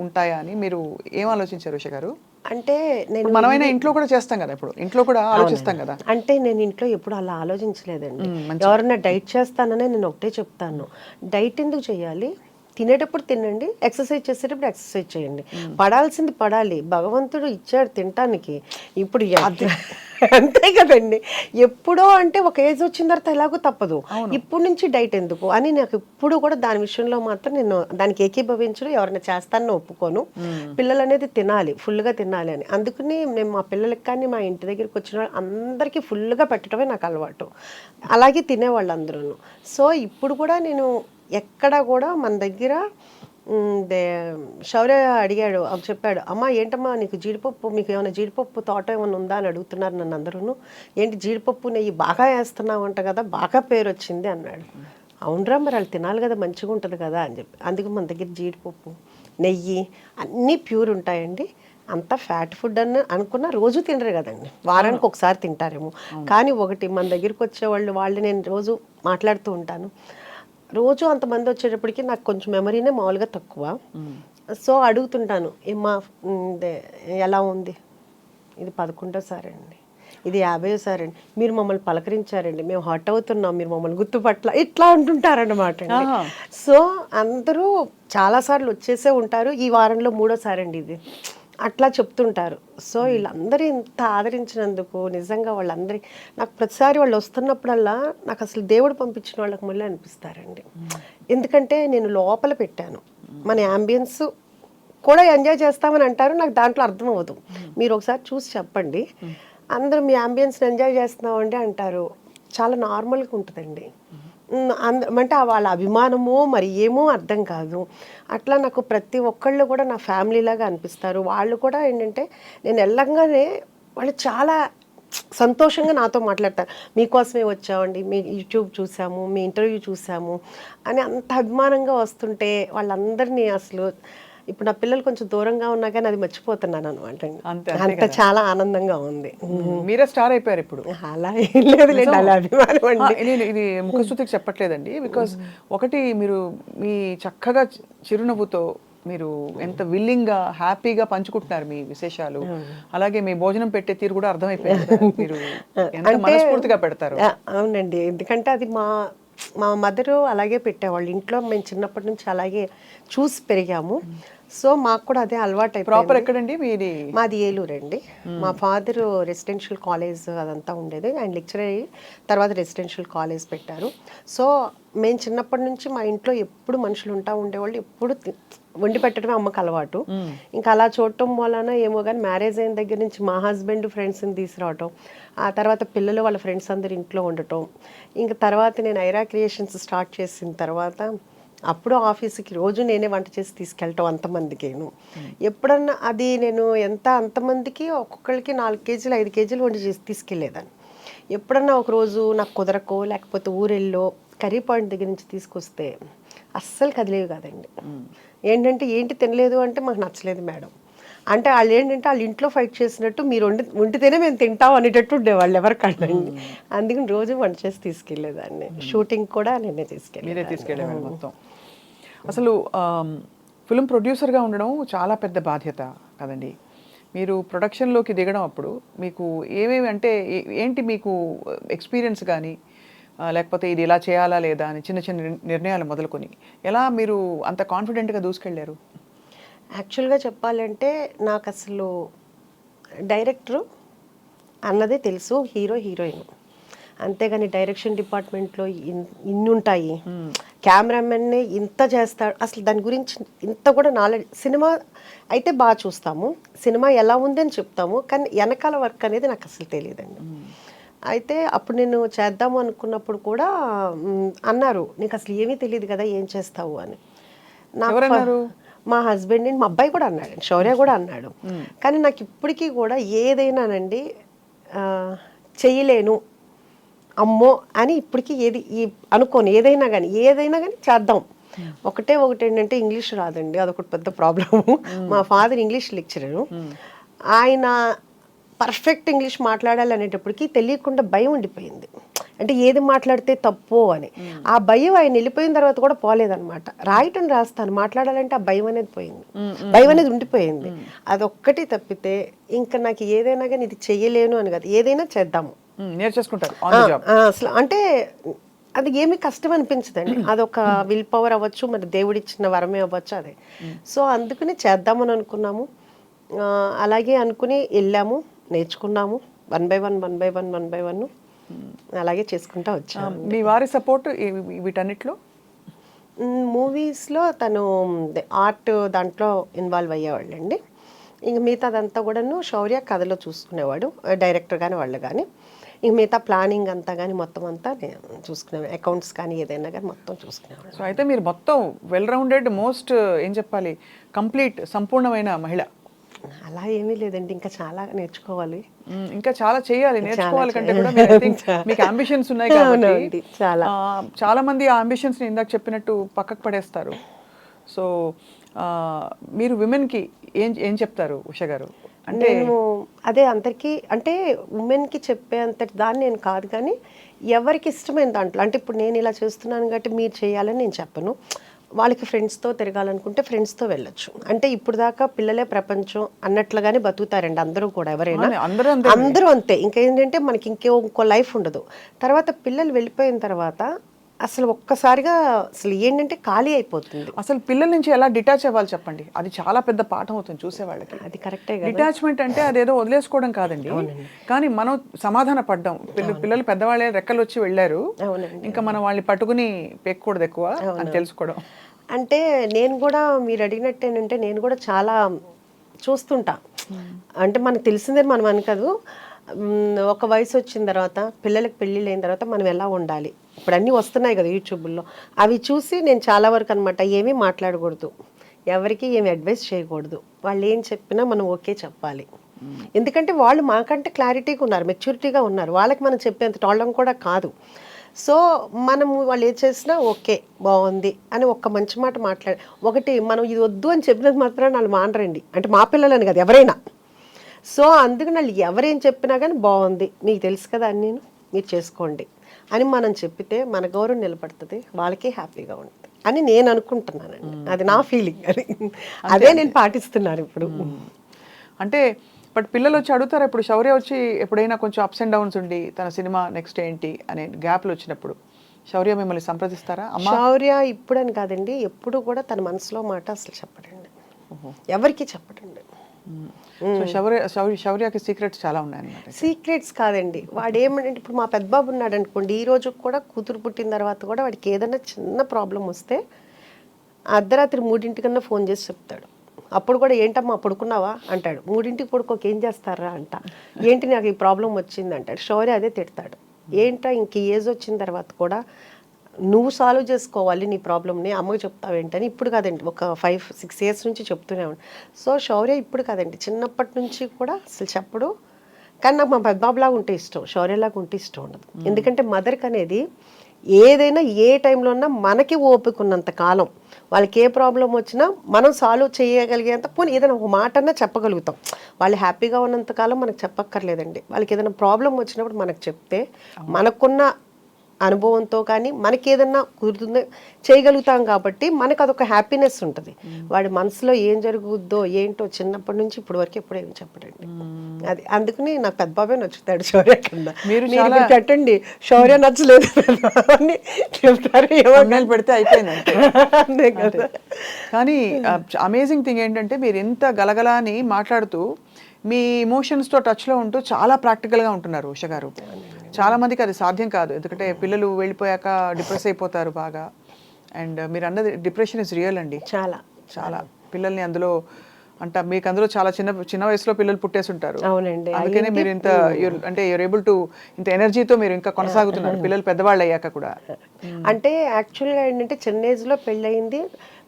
ఉంటాయా అని మీరు ఏం ఆలోచించారు ఉష గారు? అంటే నేను మనమైనా ఇంట్లో కూడా చేస్తాం కదా, ఇప్పుడు ఇంట్లో కూడా ఆలోచిస్తాం కదా. అంటే నేను ఇంట్లో ఎప్పుడు అలా ఆలోచించలేదండి. ఎవరన్నా డైట్ చేస్తాననే నేను ఒకటే చెప్తాను, డైట్ ఎందుకు చేయాలి, తినేటప్పుడు తినండి, ఎక్సర్సైజ్ చేసేటప్పుడు ఎక్సర్సైజ్ చేయండి. పడాల్సింది పడాలి, భగవంతుడు ఇచ్చాడు తినటానికి. ఇప్పుడు అంతే కదండి. ఎప్పుడో అంటే ఒక ఏజ్ వచ్చిన తర్వాత ఎలాగో తప్పదు, ఇప్పుడు నుంచి డైట్ ఎందుకు అని నాకు ఇప్పుడు కూడా దాని విషయంలో మాత్రం నేను దానికి ఏకీభవించడం, ఎవరైనా చేస్తానని ఒప్పుకోను. పిల్లలు అనేది తినాలి, ఫుల్గా తినాలి అని. అందుకని నేను మా పిల్లలకి కానీ మా ఇంటి దగ్గరికి వచ్చిన అందరికీ ఫుల్గా పెట్టడమే నాకు అలవాటు. అలాగే తినేవాళ్ళు అందరూ. సో ఇప్పుడు కూడా నేను ఎక్కడ కూడా మన దగ్గర శౌర్య అడిగాడు, చెప్పాడు, అమ్మ ఏంటమ్మా నీకు జీడిపప్పు, మీకు ఏమైనా జీడిపప్పు తోట ఏమైనా ఉందా అని అడుగుతున్నారు నన్ను అందరూ. ఏంటి జీడిపప్పు నెయ్యి బాగా వేస్తున్నావు అంట కదా, బాగా పేరు వచ్చింది అన్నాడు. అవునరా మరి వాళ్ళు తినాలి కదా, మంచిగా ఉంటుంది కదా అని చెప్పి. అందుకే మన దగ్గర జీడిపప్పు నెయ్యి అన్నీ ప్యూర్ ఉంటాయండి. అంత ఫ్యాట్ ఫుడ్ అని అనుకున్న రోజు తినరు కదండి, వారానికి ఒకసారి తింటారేమో. కానీ ఒకటి మన దగ్గరికి వచ్చేవాళ్ళు నేను రోజు మాట్లాడుతూ ఉంటాను. రోజు అంతమంది వచ్చేటప్పటికి నాకు కొంచెం మెమరీనే మామూలుగా తక్కువ. సో అడుగుతుంటాను, ఏమ్మా ఎలా ఉంది, ఇది 11వ అండి, ఇది 50వ అండి, మీరు మమ్మల్ని పలకరించారండి, మేము హర్ట్ అవుతున్నాం, మీరు మమ్మల్ని గుర్తుపట్ల, ఇట్లా అంటుంటారన్నమాట. సో అందరూ చాలాసార్లు వచ్చేసే ఉంటారు. ఈ వారంలో 3వ అండి ఇది, అట్లా చెప్తుంటారు. సో వీళ్ళందరూ ఇంత ఆదరించినందుకు నిజంగా వాళ్ళందరి నాకు ప్రతిసారి వాళ్ళు వస్తున్నప్పుడల్లా నాకు అసలు దేవుడు పంపించిన వాళ్ళకి మళ్ళీ అనిపిస్తారండి. ఎందుకంటే నేను లోపల పెట్టాను, మన యాంబియన్స్ కూడా ఎంజాయ్ చేస్తామని అంటారు, నాకు దాంట్లో అర్థం అవ్వదు. మీరు ఒకసారి చూసి చెప్పండి, అందరూ మీ యాంబియన్స్ని ఎంజాయ్ చేస్తున్నామండి అంటారు. చాలా నార్మల్గా ఉంటుందండి. అంటే వాళ్ళ అభిమానమో మరి ఏమో అర్థం కాదు. అట్లా నాకు ప్రతి ఒక్కళ్ళు కూడా నా ఫ్యామిలీలాగా అనిపిస్తారు. వాళ్ళు కూడా ఏంటంటే నేను వెళ్ళంగానే వాళ్ళు చాలా సంతోషంగా నాతో మాట్లాడతారు, మీకోసమే వచ్చామండి, మీ యూట్యూబ్ చూసాము, మీ ఇంటర్వ్యూ చూసాము అని అంత అభిమానంగా వస్తుంటే వాళ్ళందరినీ అసలు ఇప్పుడు నా పిల్లలు కొంచెం దూరంగా ఉన్నా కానీ అది మర్చిపోతున్నాను అనమాట. అంతే అంత చాలా ఆనందంగా ఉంది. మీరే స్టార్ అయిపోయారు ఇప్పుడు. అలా ఏం లేదులేండి, అలా అభిమానం అండి. నేను ఇది ముఖస్తుతికి చెప్పట్లేదండి, బికాస్ ఒకటి మీరు మీ చక్కగా చిరునవ్వుతో మీరు ఎంత విల్లింగ్గా హ్యాపీగా పంచుకుంటున్నారు మీ విశేషాలు, అలాగే మీ భోజనం పెట్టే తీరు కూడా అర్థమైపోయింది కదా, మీరు ఎంత మనస్ఫూర్తిగా పెడతారు. అవునండి, ఎందుకంటే అది మా మా మదరు అలాగే పెట్టేవాళ్ళు ఇంట్లో. మేము చిన్నప్పటి నుంచి అలాగే చూసి పెరిగాము. సో మాకు కూడా అదే అలవాటు అయిపోయింది. ప్రాపర్ ఎక్కడండి మీది? మాది ఏలూరు అండి. మా ఫాదర్ రెసిడెన్షియల్ కాలేజ్ అదంతా ఉండేది, ఆయన లెక్చర్ అయ్యి తర్వాత రెసిడెన్షియల్ కాలేజ్ పెట్టారు. సో మేము చిన్నప్పటి నుంచి మా ఇంట్లో ఎప్పుడు మనుషులు ఉండేవాళ్ళు, ఎప్పుడు వండి పెట్టడమే అమ్మకు అలవాటు. ఇంకా అలా చూడటం వలన ఏమో కానీ మ్యారేజ్ అయిన దగ్గర నుంచి మా హస్బెండ్ ఫ్రెండ్స్ని తీసుకురావటం, ఆ తర్వాత పిల్లలు వాళ్ళ ఫ్రెండ్స్ అందరు ఇంట్లో ఉండటం, ఇంకా తర్వాత నేను ఐరా క్రియేషన్స్ స్టార్ట్ చేసిన తర్వాత అప్పుడు ఆఫీస్కి రోజు నేనే వంట చేసి తీసుకెళ్ళటం అంతమందికేను. ఎప్పుడన్నా అది నేను అంతమందికి ఒక్కొక్కరికి 4 కేజీలు 5 కేజీలు వండి చేసి తీసుకెళ్ళేదాన్ని. ఎప్పుడన్నా ఒకరోజు నాకు కుదరకో లేకపోతే ఊరెళ్ళో కర్రీ పాయింట్ దగ్గర నుంచి తీసుకొస్తే అస్సలు కదిలేవి కాదండి. ఏంటి తినలేదు అంటే మాకు నచ్చలేదు మేడం అంటే, వాళ్ళు ఏంటంటే వాళ్ళ ఇంట్లో ఫైట్ చేసినట్టు మీరు వండితేనే మేము తింటాం అనేటట్టు ఉండేవాళ్ళు ఎవరికండి. అందుకని రోజు వంట చేసి తీసుకెళ్ళేదాన్ని. షూటింగ్ కూడా నేనే తీసుకెళ్ళేవాళ్ళు మొత్తం. అసలు ఫిల్మ్ ప్రొడ్యూసర్గా ఉండడం చాలా పెద్ద బాధ్యత కదండి. మీరు ప్రొడక్షన్లోకి దిగడం అప్పుడు మీకు ఏమేమి అంటే ఏంటి మీకు ఎక్స్పీరియన్స్ కానీ, లేకపోతే ఇది ఇలా చేయాలా లేదా అని చిన్న చిన్న నిర్ణయాలు మొదలుకొని ఎలా మీరు అంత కాన్ఫిడెంట్గా దూసుకెళ్ళారు? యాక్చువల్గా చెప్పాలంటే నాకు అసలు డైరెక్టరు అన్నదే తెలుసు, హీరో హీరోయిన్, అంతేగాని డైరెక్షన్ డిపార్ట్మెంట్లో ఇన్ని ఉంటాయి, కెమెరామెన్నే ఇంత చేస్తాడు, అసలు దాని గురించి ఇంత కూడా నాలెడ్జ్. సినిమా అయితే బాగా చూస్తాము, సినిమా ఎలా ఉందని చెప్తాము, కానీ వెనకాల వర్క్ అనేది నాకు అసలు తెలియదండి. అయితే అప్పుడు నేను చేద్దాము అనుకున్నప్పుడు కూడా అన్నారు, నీకు అసలు ఏమీ తెలియదు కదా ఏం చేస్తావు అని. నాకు మా హస్బెండ్ మా అబ్బాయి కూడా అన్నాడు, శౌర్య కూడా అన్నాడు. కానీ నాకు ఇప్పటికీ కూడా ఏదైనానండి చెయ్యలేను అమ్మో అని ఇప్పటికీ అనుకోను. ఏదైనా కానీ చేద్దాం. ఒకటి ఏంటంటే ఇంగ్లీష్ రాదండి, అదొకటి పెద్ద ప్రాబ్లము. మా ఫాదర్ ఇంగ్లీష్ లెక్చరరు, ఆయన పర్ఫెక్ట్ ఇంగ్లీష్ మాట్లాడాలి అనేటప్పటికి తెలియకుండా భయం ఉండిపోయింది. అంటే ఏది మాట్లాడితే తప్పు అని. ఆ భయం ఆయన వెళ్ళిపోయిన తర్వాత కూడా పోలేదన్నమాట. రాస్తాను, మాట్లాడాలంటే ఆ భయం అనేది పోయింది, భయం అనేది ఉండిపోయింది. అదొక్కటి తప్పితే ఇంకా నాకు ఏదైనా కానీ ఇది చెయ్యలేను అని కాదు, ఏదైనా చేద్దాము నేర్చేసుకుంటారు అసలు. అంటే అది ఏమీ కష్టం అనిపించదండి, అదొక విల్ పవర్ అవ్వచ్చు, మరి దేవుడిచ్చిన వరమే అవ్వచ్చు అదే. సో అందుకని చేద్దామని అనుకున్నాము, అలాగే అనుకుని వెళ్ళాము, నేర్చుకున్నాము, 1 by 1 అలాగే చేసుకుంటా వచ్చాము. మీ వారి సపోర్ట్ వీటన్నిటిలో? మూవీస్లో తను ఆర్ట్ దాంట్లో ఇన్వాల్వ్ అయ్యేవాళ్ళండి. ఇంక మిగతాదంతా కూడాను శౌర్య కథలో చూసుకునేవాడు, డైరెక్టర్ కానీ వాళ్ళు కానీ. ఇంక మిగతా ప్లానింగ్ అంతా కానీ మొత్తం అంతా నేను చూసుకునేవాడు, అకౌంట్స్ కానీ ఏదైనా కానీ మొత్తం చూసుకునేవాడు. సో అయితే మీరు మొత్తం వెల్ రౌండెడ్, మోస్ట్ ఏం చెప్పాలి, కంప్లీట్ సంపూర్ణమైన మహిళ. అలా ఏమీ లేదండి, ఇంకా చాలా నేర్చుకోవాలి, ఇంకా చాలా చేయాలి. నేర్చుకోవాలి కంటే కూడా మీకు అంబిషన్స్ ఉన్నాయి కాబట్టి చాలా మంది ఆ అంబిషన్స్ ని ఇందాక చెప్పినట్టు పక్కకు పడేస్తారు. సో మీరు విమెన్కి ఏం చెప్తారు ఉష గారు? అంటే నేను అదే అందరికీ, అంటే ఉమెన్కి చెప్పే అంతటి దాన్ని నేను కాదు, కానీ ఎవరికి ఇష్టమైన దాంట్లో, అంటే ఇప్పుడు నేను ఇలా చేస్తున్నాను కాబట్టి మీరు చేయాలని నేను చెప్పను. వాళ్ళకి ఫ్రెండ్స్తో తిరగాలనుకుంటే ఫ్రెండ్స్తో వెళ్ళొచ్చు. అంటే ఇప్పుడు దాకా పిల్లలే ప్రపంచం అన్నట్లుగానే బతుకుతారండి అందరూ కూడా, ఎవరైనా అందరూ అంతే. ఇంకేంటంటే మనకి ఇంకో లైఫ్ ఉండదు. తర్వాత పిల్లలు వెళ్ళిపోయిన తర్వాత అసలు ఒక్కసారిగా అసలు ఏంటంటే ఖాళీ అయిపోతుంది. అసలు పిల్లల నుంచి ఎలా డిటాచ్ అవ్వాలి చెప్పండి, అది చాలా పెద్ద పాఠం అవుతుంది చూసే వాళ్ళకి. అది కరెక్టే. డిటాచ్మెంట్ అంటే అదేదో వదిలేసుకోవడం కాదండి, కానీ మనం సమాధాన పడ్డాం. పిల్లలు పెద్దవాళ్ళే రెక్కలు వచ్చి వెళ్ళారు, ఇంకా మనం వాళ్ళని పట్టుకుని పెక్కకూడదు ఎక్కువ అని తెలుసుకోవడం. అంటే నేను కూడా మీరు అడిగినట్టు ఏంటంటే నేను కూడా చాలా చూస్తుంటా. అంటే మనకు తెలిసిందే మనం అనుకోదు, ఒక వయసు వచ్చిన తర్వాత పిల్లలకి పెళ్ళిళ్ళు అయిన తర్వాత మనం ఎలా ఉండాలి, ఇప్పుడు అన్నీ వస్తున్నాయి కదా యూట్యూబ్లో, అవి చూసి నేను చాలా వరకు అనమాట ఏమీ మాట్లాడకూడదు, ఎవరికి ఏమి అడ్వైస్ చేయకూడదు, వాళ్ళు ఏం చెప్పినా మనం ఓకే చెప్పాలి. ఎందుకంటే వాళ్ళు మాకంటే క్లారిటీగా ఉన్నారు, మెచ్యూరిటీగా ఉన్నారు, వాళ్ళకి మనం చెప్పేంత టోళ్ళం కూడా కాదు. సో మనము వాళ్ళు ఏం చేసినా ఓకే బాగుంది అని ఒక్క మంచి మాట మాట్లాడి, ఒకటి మనం ఇది వద్దు అని చెప్పినది మాత్రం వాళ్ళు మానరండి, అంటే మా పిల్లలని కాదు ఎవరైనా. సో అందుకని వాళ్ళు ఎవరేం చెప్పినా కానీ బాగుంది, మీకు తెలుసు కదా అని నేను మీరు చేసుకోండి అని మనం చెప్పితే మన గౌరవం నిలబడుతుంది, వాళ్ళకే హ్యాపీగా ఉంటుంది అని నేను అనుకుంటున్నానండి. అది నా ఫీలింగ్, అది అదే నేను పాటిస్తున్నాను ఇప్పుడు. అంటే బట్ పిల్లలు వచ్చి అడుగుతారు, ఇప్పుడు శౌర్య వచ్చి ఎప్పుడైనా కొంచెం అప్స్ అండ్ డౌన్స్ ఉండి తన సినిమా నెక్స్ట్ ఏంటి అనే గ్యాప్లు వచ్చినప్పుడు శౌర్య మిమ్మల్ని సంప్రదిస్తారా? శౌర్య ఇప్పుడని కాదండి, ఎప్పుడు కూడా తన మనసులో మాట అసలు చెప్పడండి, ఎవరికి చెప్పడండి. సో శౌర్యకి సీక్రెట్స్ చాలా ఉన్నాయన్నమాట. సీక్రెట్స్ కాదండి, వాడు ఏమంటే ఇప్పుడు మా పెద్ద బాబు ఉన్నాడు అనుకోండి, ఈ రోజు కూడా కూతురు పుట్టిన తర్వాత కూడా వాడికి ఏదైనా చిన్న ప్రాబ్లం వస్తే అర్ధరాత్రి 3 ఫోన్ చేసి చెప్తాడు. అప్పుడు కూడా ఏంటమ్మా పడుకున్నావా అంటాడు, 3 పడుకోక ఏం చేస్తారా అంట, ఏంటి నాకు ఈ ప్రాబ్లం వచ్చింది అంటాడు. శౌర్య అదే తిడతాడు, ఏంటా ఇంక ఏజ్ వచ్చిన తర్వాత కూడా నువ్వు సాల్వ్ చేసుకోవాలి నీ ప్రాబ్లమ్ని, అమ్మకి చెప్తావేంటని. ఇప్పుడు కాదండి, ఒక 5-6 ఇయర్స్ నుంచి చెప్తూనే ఉన్నాను. సో శౌర్య ఇప్పుడు కాదండి, చిన్నప్పటి నుంచి కూడా అసలు చెప్పడు. కానీ నాకు మా పెద్దబాబులాగా ఉంటే ఇష్టం, శౌర్యలాగా ఉంటే ఇష్టం ఉండదు. ఎందుకంటే మదర్కి అనేది ఏదైనా ఏ టైంలో ఉన్నా మనకి ఓపిక ఉన్నంత కాలం వాళ్ళకి ఏ ప్రాబ్లం వచ్చినా మనం సాల్వ్ చేయగలిగేంత, పోనీ ఏదైనా ఒక మాట అన్నా చెప్పగలుగుతాం. వాళ్ళు హ్యాపీగా ఉన్నంత కాలం మనకు చెప్పక్కర్లేదండి. వాళ్ళకి ఏదైనా ప్రాబ్లం వచ్చినప్పుడు మనకు చెప్తే మనకున్న అనుభవంతో కానీ మనకి ఏదన్నా కుదురుతుందో చేయగలుగుతాం కాబట్టి మనకు అదొక హ్యాపీనెస్ ఉంటుంది. వాడి మనసులో ఏం జరుగుద్దో ఏంటో చిన్నప్పటి నుంచి ఇప్పటి వరకు ఎప్పుడు ఏమి చెప్పడండి. అది అందుకని నాకు పెద్ద బాబే నచ్చుతాడు శౌర్య కింద. మీరు పెట్టండి శౌర్య నచ్చలేదు అని చెప్తారు, ఏమన్నా పెడితే అయిపోయింది కదా. కానీ అమేజింగ్ థింగ్ ఏంటంటే మీరు ఎంత గలగలాని మాట్లాడుతూ మీ ఎమోషన్స్తో టచ్లో ఉంటూ చాలా ప్రాక్టికల్గా ఉంటున్నారు ఉష గారు. చాలా మందికి అది సాధ్యం కాదు, ఎందుకంటే పిల్లలు వెళ్ళిపోయాక డిప్రెస్ అయిపోతారు బాగా. అండ్ మీరు అన్నది డిప్రెషన్ ఇస్ రియల్ అండి, చాలా చాలా పిల్లల్ని అందులో అంటే మీకు అందులో చాలా చిన్న వయసులో పిల్లలు పుట్టేసి ఉంటారు. అవునండి, అందుకనే మీరు ఇంత అంటే యూర్ ఏబుల్ టు ఇంత ఎనర్జీతో మీరు ఇంకా కొనసాగుతున్నారు పిల్లలు పెద్దవాళ్ళు అయ్యాక కూడా. అంటే యాక్చువల్గా ఏంటంటే చిన్న ఏజ్లో పెళ్ళయింది,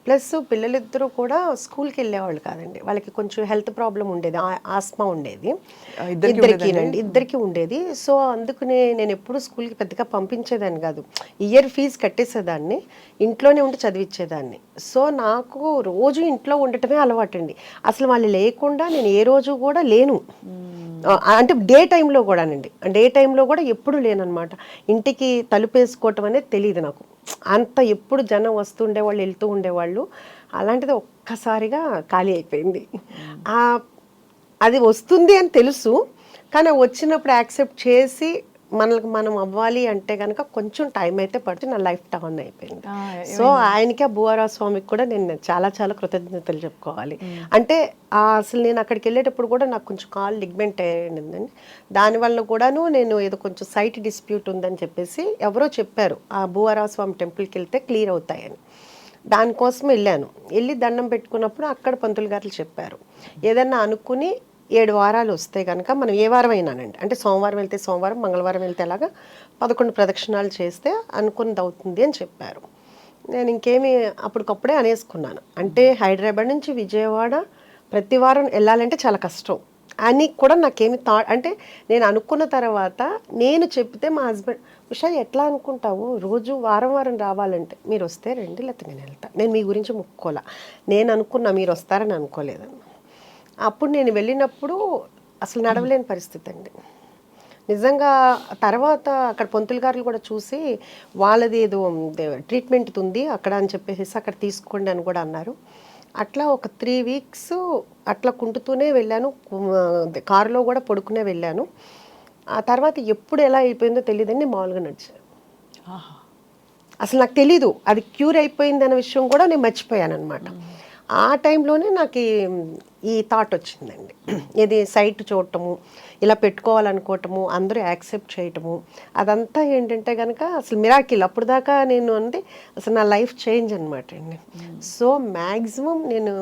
ప్లస్ పిల్లలిద్దరూ కూడా స్కూల్కి వెళ్ళేవాళ్ళు కాదండి. వాళ్ళకి కొంచెం హెల్త్ ప్రాబ్లం ఉండేది, ఆస్మా ఉండేది ఇద్దరికి ఉండేది. సో అందుకనే నేను ఎప్పుడు స్కూల్కి పెద్దగా పంపించేదాన్ని కాదు, ఇయర్ ఫీజు కట్టేసేదాన్ని, ఇంట్లోనే ఉండి చదివించేదాన్ని. సో నాకు రోజు ఇంట్లో ఉండటమే అలవాటండి. అసలు వాళ్ళు లేకుండా నేను ఏ రోజు కూడా లేను, అంటే డే టైంలో కూడానండి, డే టైంలో కూడా ఎప్పుడు లేనమాట. ఇంటికి తలుపేసుకోవటం అనేది తెలియదు నాకు, అంత ఎప్పుడు జనం వస్తుండేవాళ్ళు వెళ్తూ ఉండేవాళ్ళు. అలాంటిది ఒక్కసారిగా ఖాళీ అయిపోయింది. అది వస్తుంది అని తెలుసు, కానీ వచ్చినప్పుడు యాక్సెప్ట్ చేసి మనకు మనం అవ్వాలి అంటే కనుక కొంచెం టైం అయితే పడుతుంది. నా లైఫ్ టర్న్ అయిపోయింది. సో ఆయనకి ఆ భూవరా స్వామికి కూడా నేను చాలా చాలా కృతజ్ఞతలు చెప్పుకోవాలి. అంటే అసలు నేను అక్కడికి వెళ్ళేటప్పుడు కూడా నాకు కొంచెం కాల్ లిగ్మెంట్ అయ్యిందండి, దానివల్ల కూడాను నేను ఏదో కొంచెం సైట్ డిస్ప్యూట్ ఉందని చెప్పేసి ఎవరో చెప్పారు, ఆ భూవరా స్వామి టెంపుల్కి వెళ్తే క్లియర్ అవుతాయని. దానికోసం వెళ్ళి దండం పెట్టుకున్నప్పుడు అక్కడ పంతులు గారు చెప్పారు, ఏదన్నా అనుకుని 7 వారాలు వస్తే కనుక మనం ఏ వారం అయినానండి, అంటే సోమవారం వెళ్తే సోమవారం, మంగళవారం వెళ్తే అలాగా 11 ప్రదక్షిణాలు చేస్తే అనుకున్నది అవుతుంది అని చెప్పారు. నేను ఇంకేమి అప్పటికప్పుడే అనేసుకున్నాను. అంటే హైదరాబాద్ నుంచి విజయవాడ ప్రతి వారం వెళ్ళాలంటే చాలా కష్టం అని కూడా నాకేమి అంటే నేను అనుకున్న తర్వాత నేను చెప్తే మా హస్బెండ్, ఉషా ఎట్లా అనుకుంటావు, రోజు వారం రావాలంటే, మీరు వస్తే రండి లేకపోతే నేను వెళ్తాను, నేను మీ గురించి ముక్కోలా, నేను అనుకున్నా మీరు వస్తారని అనుకోలేదన్న. అప్పుడు నేను వెళ్ళినప్పుడు అసలు నడవలేని పరిస్థితి అండి నిజంగా. తర్వాత అక్కడ పంతులు గారులు కూడా చూసి వాళ్ళది ఏదో ట్రీట్మెంట్ ఉంది అక్కడ అని చెప్పేసి అక్కడ తీసుకోండి అని కూడా అన్నారు. అట్లా ఒక 3 వీక్స్ అట్లా కుంటుతూనే వెళ్ళాను, కారులో కూడా పడుకునే వెళ్ళాను. ఆ తర్వాత ఎప్పుడు ఎలా అయిపోయిందో తెలియదండి, మామూలుగా నడిచాను. అసలు నాకు తెలీదు అది క్యూర్ అయిపోయింది అనే విషయం కూడా నేను మర్చిపోయాను అనమాట. ఆ టైంలోనే నాకు ఈ థాట్ వచ్చిందండి, ఇది సైట్ చూడటము, ఇలా పెట్టుకోవాలనుకోవటము, అందరూ యాక్సెప్ట్ చేయటము, అదంతా ఏంటంటే కనుక అసలు మిరాకిల్. అప్పుడు దాకా నేను అంటే అసలు నా లైఫ్ చేంజ్ అనమాట అండి. సో మ్యాక్సిమం నేను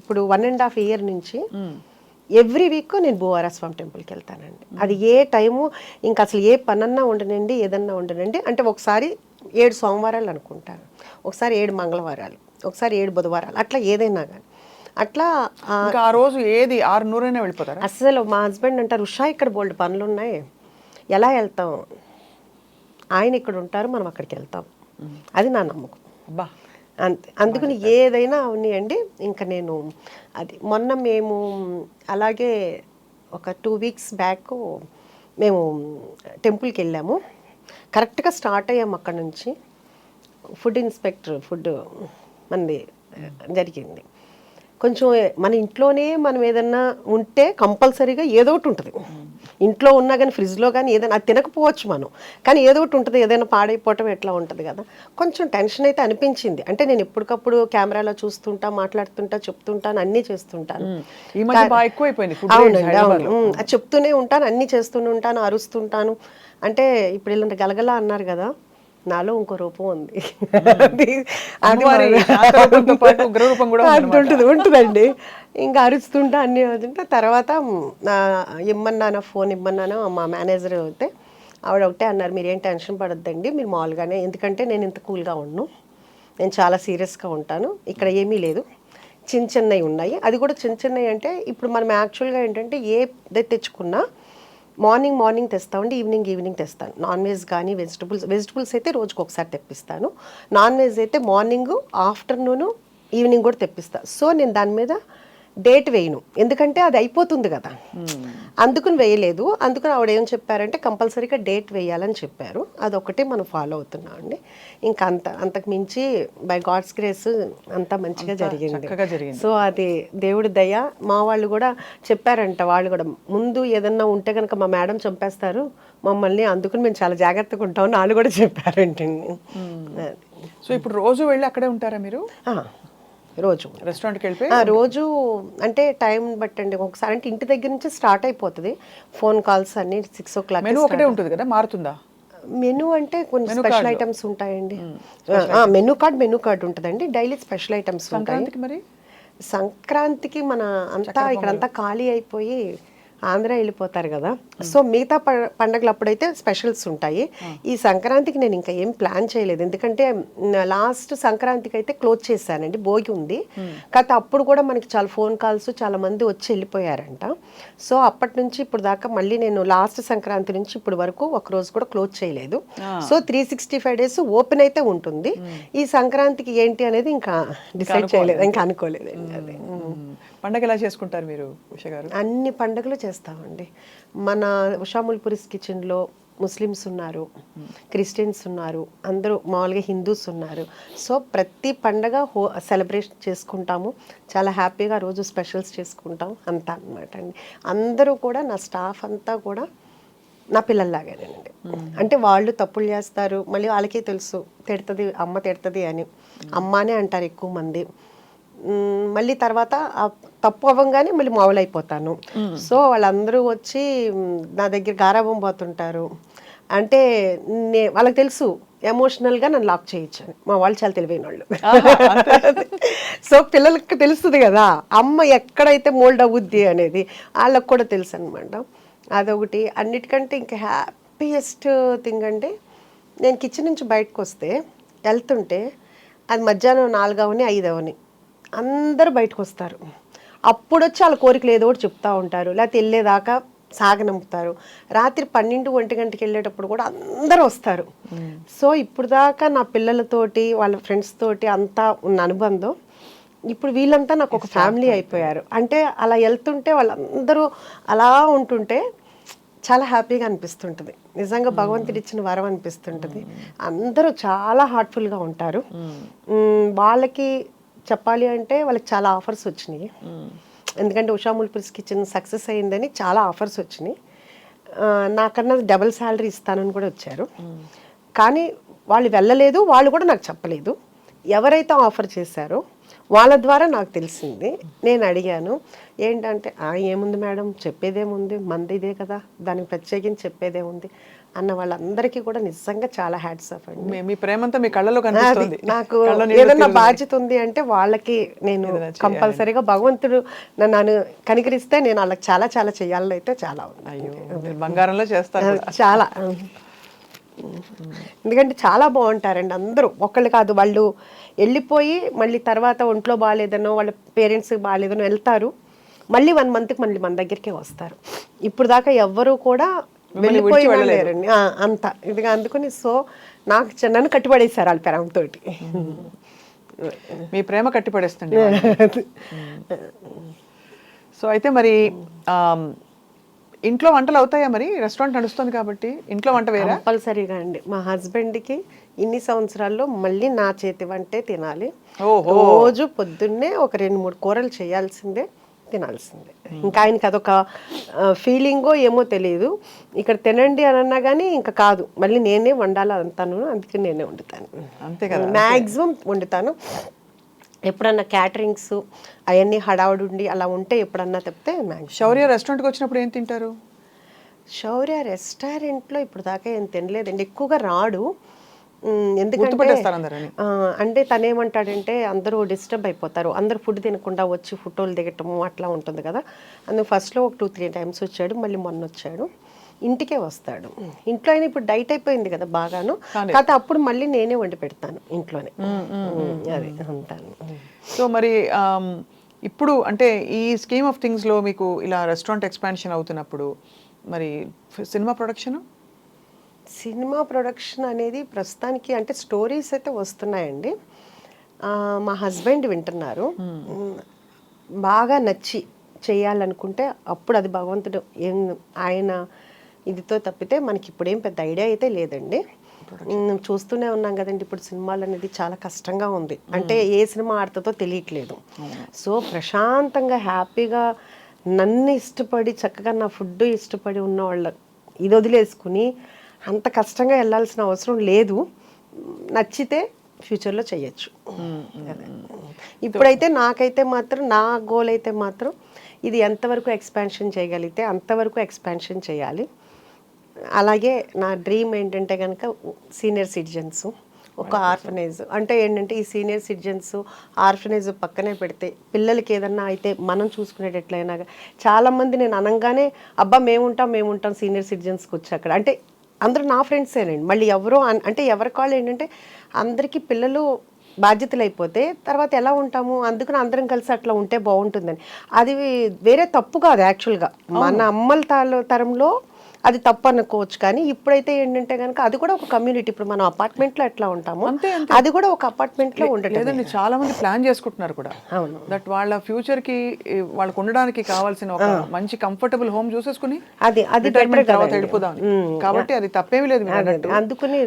ఇప్పుడు 1.5 ఇయర్ నుంచి ఎవ్రీ వీక్ నేను భూవరా స్వామి టెంపుల్కి వెళ్తానండి. అది ఏ టైము ఇంకా అసలు ఏ పనన్నా ఉండనండి, ఏదన్నా ఉండనండి. అంటే ఒకసారి 7 సోమవారాలు అనుకుంటాను, ఒకసారి 7 మంగళవారాలు, ఒకసారి 7 బుధవారాలు, అట్లా ఏదైనా కానీ అట్లా. ఆ రోజు ఏది 6:100 వెళ్ళిపోతారు. అసలు మా హస్బెండ్ అంటారు, ఉషా ఇక్కడ బోల్డ్ పనులు ఉన్నాయి ఎలా వెళ్తాం ఆయన ఇక్కడ ఉంటారు, మనం అక్కడికి వెళ్తాం. అది నా నమ్మకం. అబ్బా, అంతే. అందుకని ఏదైనా ఉన్నాయండి. ఇంకా నేను అది మొన్న మేము అలాగే ఒక 2 weeks బ్యాక్ మేము టెంపుల్కి వెళ్ళాము. కరెక్ట్గా స్టార్ట్ అయ్యాము అక్కడ నుంచి. ఫుడ్ ఇన్స్పెక్టర్ మనది జరిగింది. కొంచెం మన ఇంట్లోనే మనం ఏదన్నా ఉంటే కంపల్సరీగా ఏదో ఒకటి ఉంటుంది. ఇంట్లో ఉన్నా కానీ ఫ్రిడ్జ్లో కానీ ఏదైనా అది తినకపోవచ్చు మనం, కానీ ఏదో ఒకటి ఉంటుంది. ఏదైనా పాడైపోవటం ఎట్లా ఉంటుంది కదా. కొంచెం టెన్షన్ అయితే అనిపించింది. అంటే నేను ఎప్పటికప్పుడు కెమెరాలో చూస్తుంటా, మాట్లాడుతుంటా, చెప్తుంటాను, అన్నీ చేస్తుంటాను. ఈ మధ్య బాగా ఎక్కువైపోయింది food అవునండి, raids హైదరాబాద్లో. అవును. అది చెప్తూనే ఉంటాను, అన్నీ చేస్తూనే ఉంటాను, అరుస్తుంటాను. అంటే ఇప్పుడు ఇలాంటి గలగలా అన్నారు కదా, నాలో ఇంకో రూపం ఉంది. అది అమ్మవారి శాంత రూపంతో పాటు ఉగ్ర రూపం కూడా ఉందన్నమాట. ఉంటుందండి. ఇంకా అరుస్తుంటా, అన్నీ అవుతుంటా. తర్వాత ఫోన్ ఇమ్మన్నాను మా మేనేజర్ అయితే, ఆవిడ ఒకటే అన్నారు, మీరు ఏం టెన్షన్ పడొద్దండి, మీరు మామూలుగానే, ఎందుకంటే నేను ఇంత కూల్గా ఉండను, నేను చాలా సీరియస్గా ఉంటాను, ఇక్కడ ఏమీ లేదు, చిన్నవి ఉన్నాయి. అది కూడా చిన్నవి అంటే ఇప్పుడు మనం యాక్చువల్గా ఏంటంటే ఏది తెచ్చుకున్నా మార్నింగ్ తెస్తామండి, ఈవినింగ్ తెస్తాను. నాన్ వెజ్ కానీ వెజిటబుల్స్ అయితే రోజుకి ఒకసారి తెప్పిస్తాను. నాన్ వెజ్ అయితే మార్నింగ్, ఆఫ్టర్నూను, ఈవినింగ్ కూడా తెప్పిస్తాను. సో నేను దాని మీద డేట్ వేయను, ఎందుకంటే అది అయిపోతుంది కదా, అందుకుని వేయలేదు. అందుకని ఆవిడ ఏం చెప్పారంటే కంపల్సరీగా డేట్ వేయాలని చెప్పారు. అదొకటి మనం ఫాలో అవుతున్నాం అండి. ఇంకా అంతకు మించి బై గాడ్స్ గ్రేస్ అంతా మంచిగా జరిగింది. సో అది దేవుడి దయ. మా వాళ్ళు కూడా చెప్పారంట, వాళ్ళు కూడా ముందు ఏదన్నా ఉంటే కనుక మా మేడం చంపేస్తారు మమ్మల్ని, అందుకని మేము చాలా జాగ్రత్తగా ఉంటామని వాళ్ళు కూడా చెప్పారంటండి. సో ఇప్పుడు రోజు వెళ్ళి అక్కడే ఉంటారా మీరు? రోజు రెస్టారెంట్కి వెళ్ళిపోయి రోజు అంటే టైం బట్టండి. ఒకసారి అంటే ఇంటి దగ్గర నుంచి స్టార్ట్ అయిపోతుంది ఫోన్ కాల్స్ అన్ని. 6 o'clock మెనూ ఒకటే ఉంటుంది కదా, మారుతుందా? మెనూ అంటే కొన్ని స్పెషల్ ఐటమ్స్ ఉంటాయండి. మెనూ కార్డ్ ఉంటుందండి. డైలీ స్పెషల్ ఐటమ్స్ ఉంటాయి. మరి సంక్రాంతికి మన అంతా ఇక్కడంతా ఖాళీ అయిపోయి ఆంధ్ర వెళ్ళిపోతారు కదా. సో మిగతా పండగలు అప్పుడైతే స్పెషల్స్ ఉంటాయి. ఈ సంక్రాంతికి నేను ఇంకా ఏం ప్లాన్ చేయలేదు, ఎందుకంటే లాస్ట్ సంక్రాంతికి అయితే క్లోజ్ చేశానండి, భోగి ఉంది. కాకపోతే అప్పుడు కూడా మనకి చాలా ఫోన్ కాల్స్, చాలా మంది వచ్చి వెళ్ళిపోయారంట. సో అప్పటి నుంచి ఇప్పుడు దాకా మళ్ళీ నేను లాస్ట్ సంక్రాంతి నుంచి ఇప్పుడు వరకు ఒక రోజు కూడా క్లోజ్ చేయలేదు. సో 365 days ఓపెన్ అయితే ఉంటుంది. ఈ సంక్రాంతికి ఏంటి అనేది ఇంకా డిసైడ్ చేయలేదు, ఇంకా అనుకోలేదండి. అది పండగ ఎలా చేసుకుంటారు మీరు ఉషా గారు? అన్ని పండుగలు చేస్తామండి. మన ఉషాముల్పురిస్ కిచెన్లో ముస్లిమ్స్ ఉన్నారు, క్రిస్టియన్స్ ఉన్నారు, అందరూ మామూలుగా హిందూస్ ఉన్నారు. సో ప్రతి పండగ సెలబ్రేషన్ చేసుకుంటాము, చాలా హ్యాపీగా రోజు స్పెషల్స్ చేసుకుంటాం అంతా అనమాట అండి. అందరూ కూడా నా స్టాఫ్ అంతా కూడా నా పిల్లల్లాగానేనండి. అంటే వాళ్ళు తప్పులు చేస్తారు, మళ్ళీ వాళ్ళకే తెలుసు అమ్మ తిడుతుంది అని, అమ్మనే అంటారు ఎక్కువ మంది. మళ్ళీ తర్వాత తప్పు అవ్వగానే మళ్ళీ మామూలు అయిపోతాను. సో వాళ్ళందరూ వచ్చి నా దగ్గర గారాబం పోతుంటారు. అంటే వాళ్ళకి తెలుసు ఎమోషనల్గా నన్ను లాక్ చేయొచ్చు అని. మా వాళ్ళు చాలా తెలివైన వాళ్ళు. సో పిల్లలకి తెలుస్తుంది కదా అమ్మ ఎక్కడైతే మోల్డ్ అవుద్ది అనేది, వాళ్ళకి కూడా తెలుసు అనమాట. అదొకటి. అన్నిటికంటే ఇంకా హ్యాపీయెస్ట్ థింగ్ అంటే, నేను కిచెన్ నుంచి బయటకు వస్తే వెళ్తుంటే అది మధ్యాహ్నం 4 అవని 5 అవని అందరూ బయటకు వస్తారు. అప్పుడు వచ్చి వాళ్ళ కోరికలు ఏదో ఒకటి చెప్తూ ఉంటారు, లేకపోతే వెళ్ళేదాకా సాగనంపుతారు. రాత్రి 12-1 గంటకి వెళ్ళేటప్పుడు కూడా అందరూ వస్తారు. సో ఇప్పుడు దాకా నా పిల్లలతోటి వాళ్ళ ఫ్రెండ్స్ తోటి అంతా ఉన్న అనుబంధం ఇప్పుడు వీళ్ళంతా నాకు ఒక ఫ్యామిలీ అయిపోయారు. అంటే అలా వెళ్తుంటే వాళ్ళందరూ అలా ఉంటుంటే చాలా హ్యాపీగా అనిపిస్తుంటుంది. నిజంగా భగవంతుడు ఇచ్చిన వరం అనిపిస్తుంటుంది. అందరూ చాలా హార్ట్ఫుల్గా ఉంటారు. వాళ్ళకి చెప్పాలి అంటే వాళ్ళకి చాలా ఆఫర్స్ వచ్చినాయి, ఎందుకంటే ఉషాముల్పురిస్ కిచెన్ సక్సెస్ అయిందని చాలా ఆఫర్స్ వచ్చినాయి. నాకన్నా డబుల్ శాలరీ ఇస్తానని కూడా వచ్చారు. కానీ వాళ్ళు వెళ్ళలేదు, వాళ్ళు కూడా నాకు చెప్పలేదు. ఎవరైతే ఆఫర్ చేశారో వాళ్ళ ద్వారా నాకు తెలిసింది. నేను అడిగాను, ఏంటంటే ఏముంది మేడం, చెప్పేదేముంది, మంది ఇదే కదా, దానికి ప్రత్యేకించి చెప్పేదేముంది అన్న వాళ్ళందరికీ కూడా నిజంగా చాలా హ్యాట్స్ ఆఫ్ అండి. మీ ప్రేమంతా మీ కళ్ళలో కనిపిస్తుంది. నాకు ఏదన్నా బాధ్యత ఉంది అంటే వాళ్ళకి నేను కంపల్సరీగా భగవంతుడు నన్ను కనికరిస్తే నేను వాళ్ళకి చాలా చాలా చేయాలని అయితే చాలా ఉంది. బంగారంలో చేస్తారు చాలా. ఎందుకంటే చాలా బాగుంటారండి అందరూ, ఒక్కళ్ళు కాదు. వాళ్ళు వెళ్ళిపోయి మళ్ళీ తర్వాత ఒంట్లో బాగాలేదనో వాళ్ళ పేరెంట్స్కి బాగాలేదనో వెళ్తారు, మళ్ళీ 1 monthకి మళ్ళీ మన దగ్గరికే వస్తారు. ఇప్పుడు దాకా ఎవ్వరూ కూడా వెళ్ళిపోయినా లేరండి అంత ఇదిగా అందుకని. సో నాకు నన్ను కట్టిపడేశారు వాళ్ళ పెరంతో. మీ ప్రేమ కట్టిపడేస్తుంది. సో అయితే మరి ఇంట్లో వంటలు అవుతాయా మరి? రెస్టారెంట్ నడుస్తుంది కాబట్టి ఇంట్లో వంట వేరా? కంపల్సరీగా అండి. మా హస్బెండ్కి ఇన్ని సంవత్సరాల్లో మళ్ళీ నా చేతి వంటే తినాలి. రోజు పొద్దున్నే ఒక 2-3 కూరలు చేయాల్సిందే, తినాల్సిందే. ఇంకా ఆయనకి అదొక ఫీలింగో ఏమో తెలియదు. ఇక్కడ తినండి అని అన్నా కానీ ఇంకా కాదు, మళ్ళీ నేనే వండాలి అంతాను. అందుకే నేనే వండుతాను. అంతే కదా, మ్యాక్సిమం వండుతాను. ఎప్పుడన్నా క్యాటరింగ్స్ అవన్నీ హడావుడి ఉండి అలా ఉంటే ఎప్పుడన్నా తప్పితే మ్యాక్సిమం. శౌర్య రెస్టారెంట్కి వచ్చినప్పుడు ఏం తింటారు? శౌర్య రెస్టారెంట్లో ఇప్పుడు దాకా ఏం తినలేదండి, ఎక్కువగా రాడు. ఎందుకంటే అంటే తనేమంటాడంటే అందరూ డిస్టర్బ్ అయిపోతారు, అందరూ ఫుడ్ తినకుండా వచ్చి ఫోటోలు దిగటము అట్లా ఉంటుంది కదా. అందుకు ఫస్ట్లో ఒక 2-3 టైమ్స్ వచ్చాడు, మళ్ళీ మొన్న వచ్చాడు. ఇంటికే వస్తాడు. ఇంట్లో అయినా ఇప్పుడు డైట్ అయిపోయింది కదా బాగాను, కాకపోతే అప్పుడు మళ్ళీ నేనే వండి పెడతాను ఇంట్లోనే. అది అంటాను. సో మరి ఇప్పుడు అంటే ఈ స్కీమ్ ఆఫ్ థింగ్స్లో మీకు ఇలా రెస్టారెంట్ ఎక్స్పాన్షన్ అవుతున్నప్పుడు మరి సినిమా ప్రొడక్షన్ అనేది ప్రస్తుతానికి అంటే స్టోరీస్ అయితే వస్తున్నాయండి. మా హస్బెండ్ వింటున్నారు. బాగా నచ్చి చేయాలనుకుంటే అప్పుడు అది భగవంతుడు ఆయన ఇదితో తప్పితే మనకి ఇప్పుడేం పెద్ద ఐడియా అయితే లేదండి. చూస్తూనే ఉన్నాం కదండి, ఇప్పుడు సినిమాలు అనేది చాలా కష్టంగా ఉంది. అంటే ఏ సినిమా ఆడుతుందో తెలియట్లేదు. సో ప్రశాంతంగా హ్యాపీగా నన్ను ఇష్టపడి చక్కగా నా ఫుడ్ ఇష్టపడి ఉన్న వాళ్ళ ఇది వదిలేసుకుని అంత కష్టంగా వెళ్ళాల్సిన అవసరం లేదు. నచ్చితే ఫ్యూచర్లో చేయొచ్చు. ఇప్పుడైతే నాకైతే మాత్రం నా గోల్ అయితే మాత్రం ఇది ఎంతవరకు ఎక్స్పాన్షన్ చేయగలిగితే అంతవరకు ఎక్స్పాన్షన్ చేయాలి. అలాగే నా డ్రీమ్ ఏంటంటే కనుక సీనియర్ సిటిజన్స్ ఒక ఆర్ఫనేజ్, అంటే ఏంటంటే ఈ సీనియర్ సిటిజన్స్ ఆర్ఫనేజ్ పక్కనే పెడితే పిల్లలకి ఏదన్నా అయితే మనం చూసుకునేటట్లయినా. చాలామంది నేను అనగానే అబ్బా మేముంటాం సీనియర్ సిటిజన్స్కి వచ్చి అక్కడ అంటే అందరూ నా ఫ్రెండ్సేనండి. మళ్ళీ ఎవరో అంటే ఎవరి కాళ్ళు ఏంటంటే అందరికీ పిల్లలు బాధ్యతలు అయిపోతే తర్వాత ఎలా ఉంటాము, అందుకని అందరం కలిసి అట్లా ఉంటే బాగుంటుందని. అది వేరే తప్పు కాదు యాక్చువల్గా, మన అమ్మల తరంలో అది తప్పు అనుకోవచ్చు. కానీ ఇప్పుడైతే ఏంటంటే కనుక అది కూడా ఒక కమ్యూనిటీ. ఇప్పుడు మనం అపార్ట్మెంట్లో ఎట్లా ఉంటాము అది కూడా ఒక అపార్ట్మెంట్లో ఉండట్లేదండి. చాలా మంది ప్లాన్ చేసుకుంటున్నారు కూడా. అవును, దట్ వాళ్ళ ఫ్యూచర్ కి వాళ్ళకు ఉండడానికి కావాల్సిన ఒక మంచి కంఫర్టబుల్ హోమ్ చూసేసుకుని అది తర్వాత వెళ్ళిపోదాం. కాబట్టి అది తప్పేమీ లేదు. అందుకని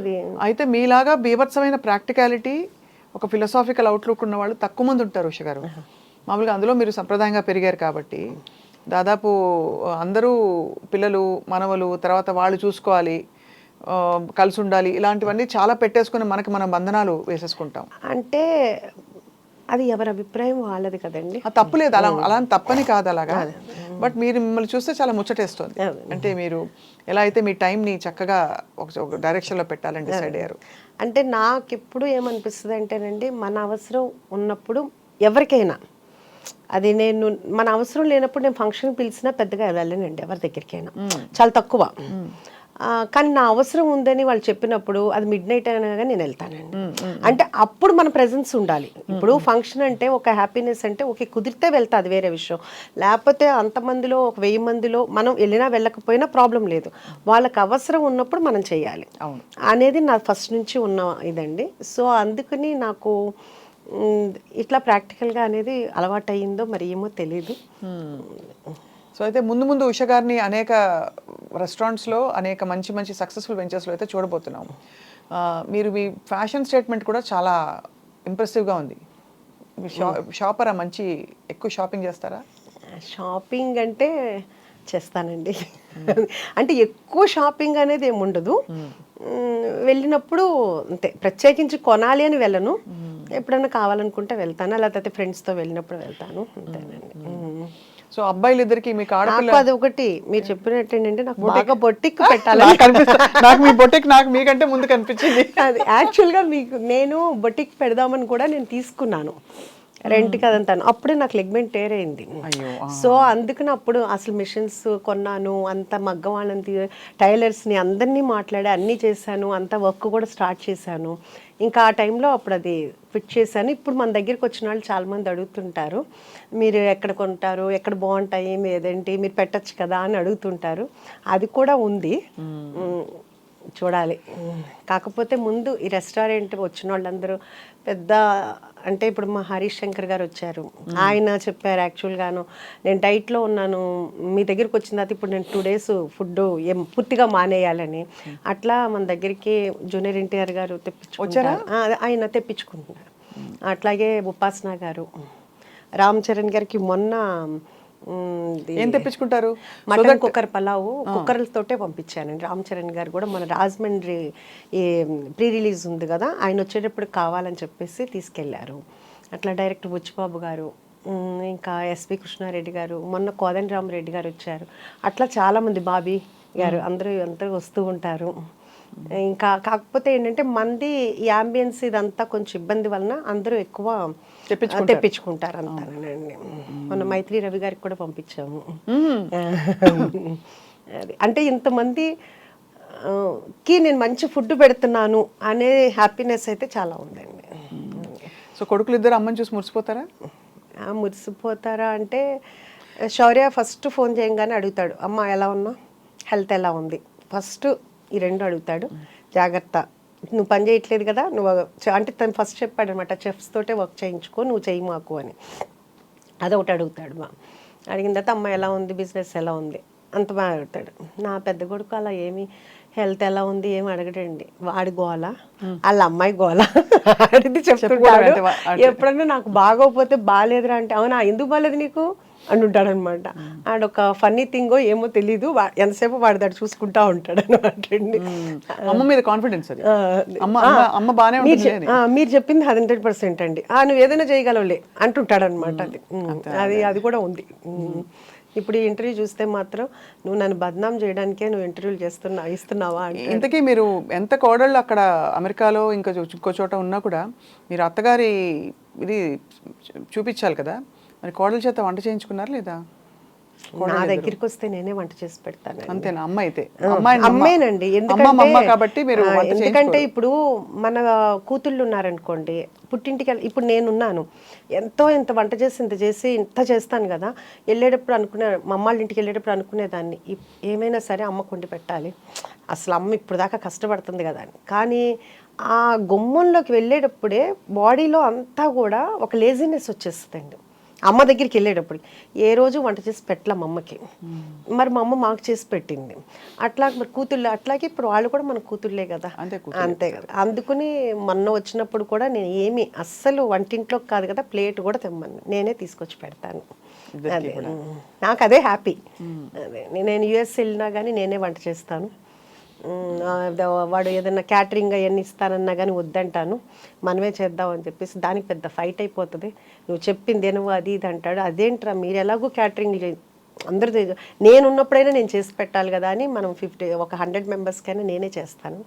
అయితే మీలాగా బీభత్సమైన ప్రాక్టికాలిటీ, ఒక ఫిలసాఫికల్ అవుట్లుక్ ఉన్న వాళ్ళు తక్కువ మంది ఉంటారు ఉష గారు. మామూలుగా అందులో మీరు సంప్రదాయంగా పెరిగారు కాబట్టి దాదాపు అందరూ పిల్లలు మనవలు తర్వాత వాళ్ళు చూసుకోవాలి, కలిసి ఉండాలి, ఇలాంటివన్నీ చాలా పెట్టేసుకుని మనం బంధనాలు వేసేసుకుంటాం. అంటే అది ఎవరి అభిప్రాయం వాళ్ళది కదండి, తప్పులేదు. అలా తప్పని కాదు అలాగా. బట్ మీరు మిమ్మల్ని చూస్తే చాలా ముచ్చటేస్తుంది. అంటే మీరు ఎలా అయితే మీ టైంని చక్కగా ఒక డైరెక్షన్లో పెట్టాలని డిసైడ్ అయ్యారు. అంటే నాకు ఎప్పుడు ఏమనిపిస్తుంది అంటేనండి, మన అవసరం ఉన్నప్పుడు ఎవరికైనా అది నేను మన అవసరం లేనప్పుడు నేను ఫంక్షన్ పిలిచినా పెద్దగా వెళ్ళానండి ఎవరి దగ్గరికైనా, చాలా తక్కువ. కానీ నా అవసరం ఉందని వాళ్ళు చెప్పినప్పుడు అది midnight అయినా కానీ నేను వెళ్తానండి. అంటే అప్పుడు మన ప్రెజెన్స్ ఉండాలి. ఇప్పుడు ఫంక్షన్ అంటే ఒక హ్యాపీనెస్ అంటే ఓకే కుదిరితే వెళ్తా, అది వేరే విషయం. లేకపోతే అంతమందిలో ఒక 1000 మందిలో మనం వెళ్ళినా వెళ్ళకపోయినా ప్రాబ్లం లేదు. వాళ్ళకి అవసరం ఉన్నప్పుడు మనం చేయాలి అనేది నా ఫస్ట్ నుంచి ఉన్న ఇదండి. సో అందుకని నాకు ఇట్లా ప్రాక్టికల్గా అనేది అలవాటు అయ్యిందో మరి ఏమో తెలీదు. సో అయితే ముందు ఉష గారిని అనేక రెస్టారెంట్స్లో అనేక మంచి సక్సెస్ఫుల్ వెంచర్స్లో అయితే చూడబోతున్నాం. మీరు మీ ఫ్యాషన్ స్టేట్మెంట్ కూడా చాలా ఇంప్రెసివ్గా ఉంది. షాపరా, మంచి ఎక్కువ షాపింగ్ చేస్తారా? షాపింగ్ అంటే చేస్తానండి. అంటే ఎక్కువ షాపింగ్ అనేది ఏముండదు. వెళ్ళినప్పుడు అంతే, ప్రత్యేకించి కొనాలి అని వెళ్ళను. ఎప్పుడైనా కావాలనుకుంటే వెళ్తాను, లేకపోతే ఫ్రెండ్స్తో వెళ్ళినప్పుడు వెళ్తాను, అంతేనండి. సో అబ్బాయిలు ఇద్దరికి మీకు ఆడపిల్ల అది ఒకటి మీరు చెప్పినట్టు ఏంటంటే నాకు బాగా బొట్టిక్ పెట్టాలని నాకు మీ బొట్టిక్ నాకు మీకంటే ముందు కనిపించింది. అది యాక్చువల్గా మీకు నేను బొట్టిక్ పెడదామని కూడా నేను తీసుకున్నాను. రెంట్కి అదంతాను. అప్పుడే నాకు లెగ్మెంట్ టేర్ అయింది. అయ్యో సో అందుకని అప్పుడు అసలు మిషన్స్ కొన్నాను, అంత మగ్గం వాళ్ళని టైలర్స్ని అందరినీ మాట్లాడి అన్నీ చేశాను, అంత వర్క్ కూడా స్టార్ట్ చేశాను. ఇంకా ఆ టైంలో అప్పుడు అది ఫిట్ చేశాను. ఇప్పుడు మన దగ్గరికి వచ్చిన వాళ్ళు చాలామంది అడుగుతుంటారు, మీరు ఎక్కడ కొంటారు, ఎక్కడ బాగుంటాయి, మీదేంటి మీరు పెట్టచ్చు కదా అని అడుగుతుంటారు. అది కూడా ఉంది, చూడాలి. కాకపోతే ముందు ఈ రెస్టారెంట్ వచ్చిన వాళ్ళందరూ పెద్ద, అంటే ఇప్పుడు మా హరీష్ శంకర్ గారు వచ్చారు, ఆయన చెప్పారు యాక్చువల్గాను నేను డైట్లో ఉన్నాను, మీ దగ్గరికి వచ్చిన తర్వాత ఇప్పుడు నేను 2 days ఫుడ్ పూర్తిగా మానేయాలని. అట్లా మన దగ్గరికి జూనియర్ ఎన్టీఆర్ గారు తెప్పించుకుంటారు, ఆయన తెప్పించుకుంటున్నారు. అట్లాగే ఉపాసన గారు, రామ్ చరణ్ గారికి మొన్న ఏం తెప్పించుకుంటారు, మటన్ కుక్కర్ పలావు కుక్కర్లతోటే పంపించానండి. రామ్ చరణ్ గారు కూడా మన రాజమండ్రి ఈ ప్రీ రిలీజ్ ఉంది కదా, ఆయన వచ్చేటప్పుడు కావాలని చెప్పేసి తీసుకెళ్లారు. అట్లా డైరెక్టర్ బుచ్చిబాబు గారు, ఇంకా ఎస్పి కృష్ణారెడ్డి గారు, మొన్న కోదండరామరెడ్డి గారు వచ్చారు. అట్లా చాలామంది, బాబీ గారు, అందరూ వస్తూ ఉంటారు. ఇంకా కాకపోతే ఏంటంటే మంది ఈ అంబియన్స్ ఇదంతా కొంచెం ఇబ్బంది వలన అందరూ ఎక్కువ తెప్పించుకుంటారు అంతానండి. మన మైత్రి రవి గారికి కూడా పంపించాము. అది అంటే ఇంతమంది కి నేను మంచి ఫుడ్ పెడుతున్నాను అనే హ్యాపీనెస్ అయితే చాలా ఉందండి. సో కొడుకులు ఇద్దరు అమ్మని చూసి మురిసిపోతారా? మురిసిపోతారా అంటే శౌర్య ఫస్ట్ ఫోన్ చేయగానే అడుగుతాడు, అమ్మ ఎలా ఉన్నా, హెల్త్ ఎలా ఉంది, ఫస్ట్ ఈ 2 అడుగుతాడు. జాగ్రత్త, నువ్వు పని చేయట్లేదు కదా, నువ్వు అంటే తను ఫస్ట్ చెప్పాడు అనమాట, చెఫ్స్ తోటే వర్క్ చేయించుకో, నువ్వు చెయ్యి మాకు అని. అదొకటి అడుగుతాడు. అడిగిన తర్వాత అమ్మ ఎలా ఉంది, బిజినెస్ ఎలా ఉంది, అంత బాగా అడుగుతాడు. నా పెద్ద కొడుకు అలా ఏమి హెల్త్ ఎలా ఉంది ఏమి అడగడండి, వాడి గోల, వాళ్ళ అమ్మాయి గోల అడిగి చెప్తుంటాడు. ఎప్పుడన్నా నాకు బాగోపోతే బాగాలేదురా అంటే, అవునా ఎందుకు బాగాలేదు నీకు అంటుంటాడు అనమాట. ఆడొక ఫన్నీ థింగో ఏమో తెలీదు, ఎంతసేపు వాడి దాడు చూసుకుంటా ఉంటాడు అనమాట. అమ్మ మీద కాన్ఫిడెన్స్ అది, అమ్మ బాగానే ఉంటుంది. మీరు చెప్పింది 100% అండి, నువ్వు ఏదైనా చేయగలవులే అంటుంటాడు అనమాట. అది కూడా ఉంది. ఇప్పుడు ఈ ఇంటర్వ్యూ చూస్తే మాత్రం నువ్వు నన్ను బద్నాం చేయడానికే నువ్వు ఇంటర్వ్యూలు ఇస్తున్నావా అంటే. ఇంతకీ మీరు ఎంత కోడళ్ళు అక్కడ అమెరికాలో ఇంకా ఇంకో చోట ఉన్నా కూడా మీరు అత్తగారి ఇది చూపించాలి కదా, మరి కోడల చేత వంట చేయించుకున్నారు లేదా? నా దగ్గరికి వస్తే నేనే వంట చేసి పెడతాను. అంతేనా? అమ్మ అయితే అమ్మేనండి. ఎందుకంటే ఇప్పుడు మన కూతుళ్ళు ఉన్నారనుకోండి, పుట్టింటికి ఇప్పుడు నేనున్నాను, ఎంత వంట చేసి ఇంత చేస్తాను కదా, వెళ్ళేటప్పుడు మా అమ్మాళ్ళ ఇంటికి వెళ్ళేటప్పుడు అనుకునేదాన్ని, ఏమైనా సరే అమ్మ కొండి పెట్టాలి, అసలు అమ్మ ఇప్పుడు దాకా కష్టపడుతుంది కదా అని. కానీ ఆ గుమ్మంలోకి వెళ్ళేటప్పుడే బాడీలో అంతా కూడా ఒక లేజినెస్ వచ్చేస్తుందండి. అమ్మ దగ్గరికి వెళ్ళేటప్పుడు ఏ రోజు వంట చేసి పెట్టలేం అమ్మకి, మరి మా అమ్మ మాకు చేసి పెట్టింది. అట్లా మరి కూతుళ్ళు అట్లాగే ఇప్పుడు వాళ్ళు కూడా మన కూతుళ్ళే కదా, అంతే కదా. అందుకుని మొన్న వచ్చినప్పుడు కూడా నేను ఏమి అస్సలు వంటింట్లోకి కాదు కదా, ప్లేట్ కూడా తెమ్మని నేనే తీసుకొచ్చి పెడతాను. అదే నాకు అదే హ్యాపీ. అదే నేను యుఎస్ వెళ్ళినా కానీ నేనే వంట చేస్తాను. వాడు ఏదైనా క్యాటరింగ్ అవన్నీ ఇస్తానన్నా కానీ వద్దంటాను, మనమే చేద్దాం అని చెప్పేసి. దానికి పెద్ద ఫైట్ అయిపోతుంది, నువ్వు చెప్పింది నువ్వు అది ఇది అంటాడు. అదేంట్రా మీరు ఎలాగో క్యాటరింగ్ అందరూ నేను ఉన్నప్పుడైనా నేను చేసి పెట్టాలి కదా అని మనం 100 మెంబర్స్కైనా నేనే చేస్తాను.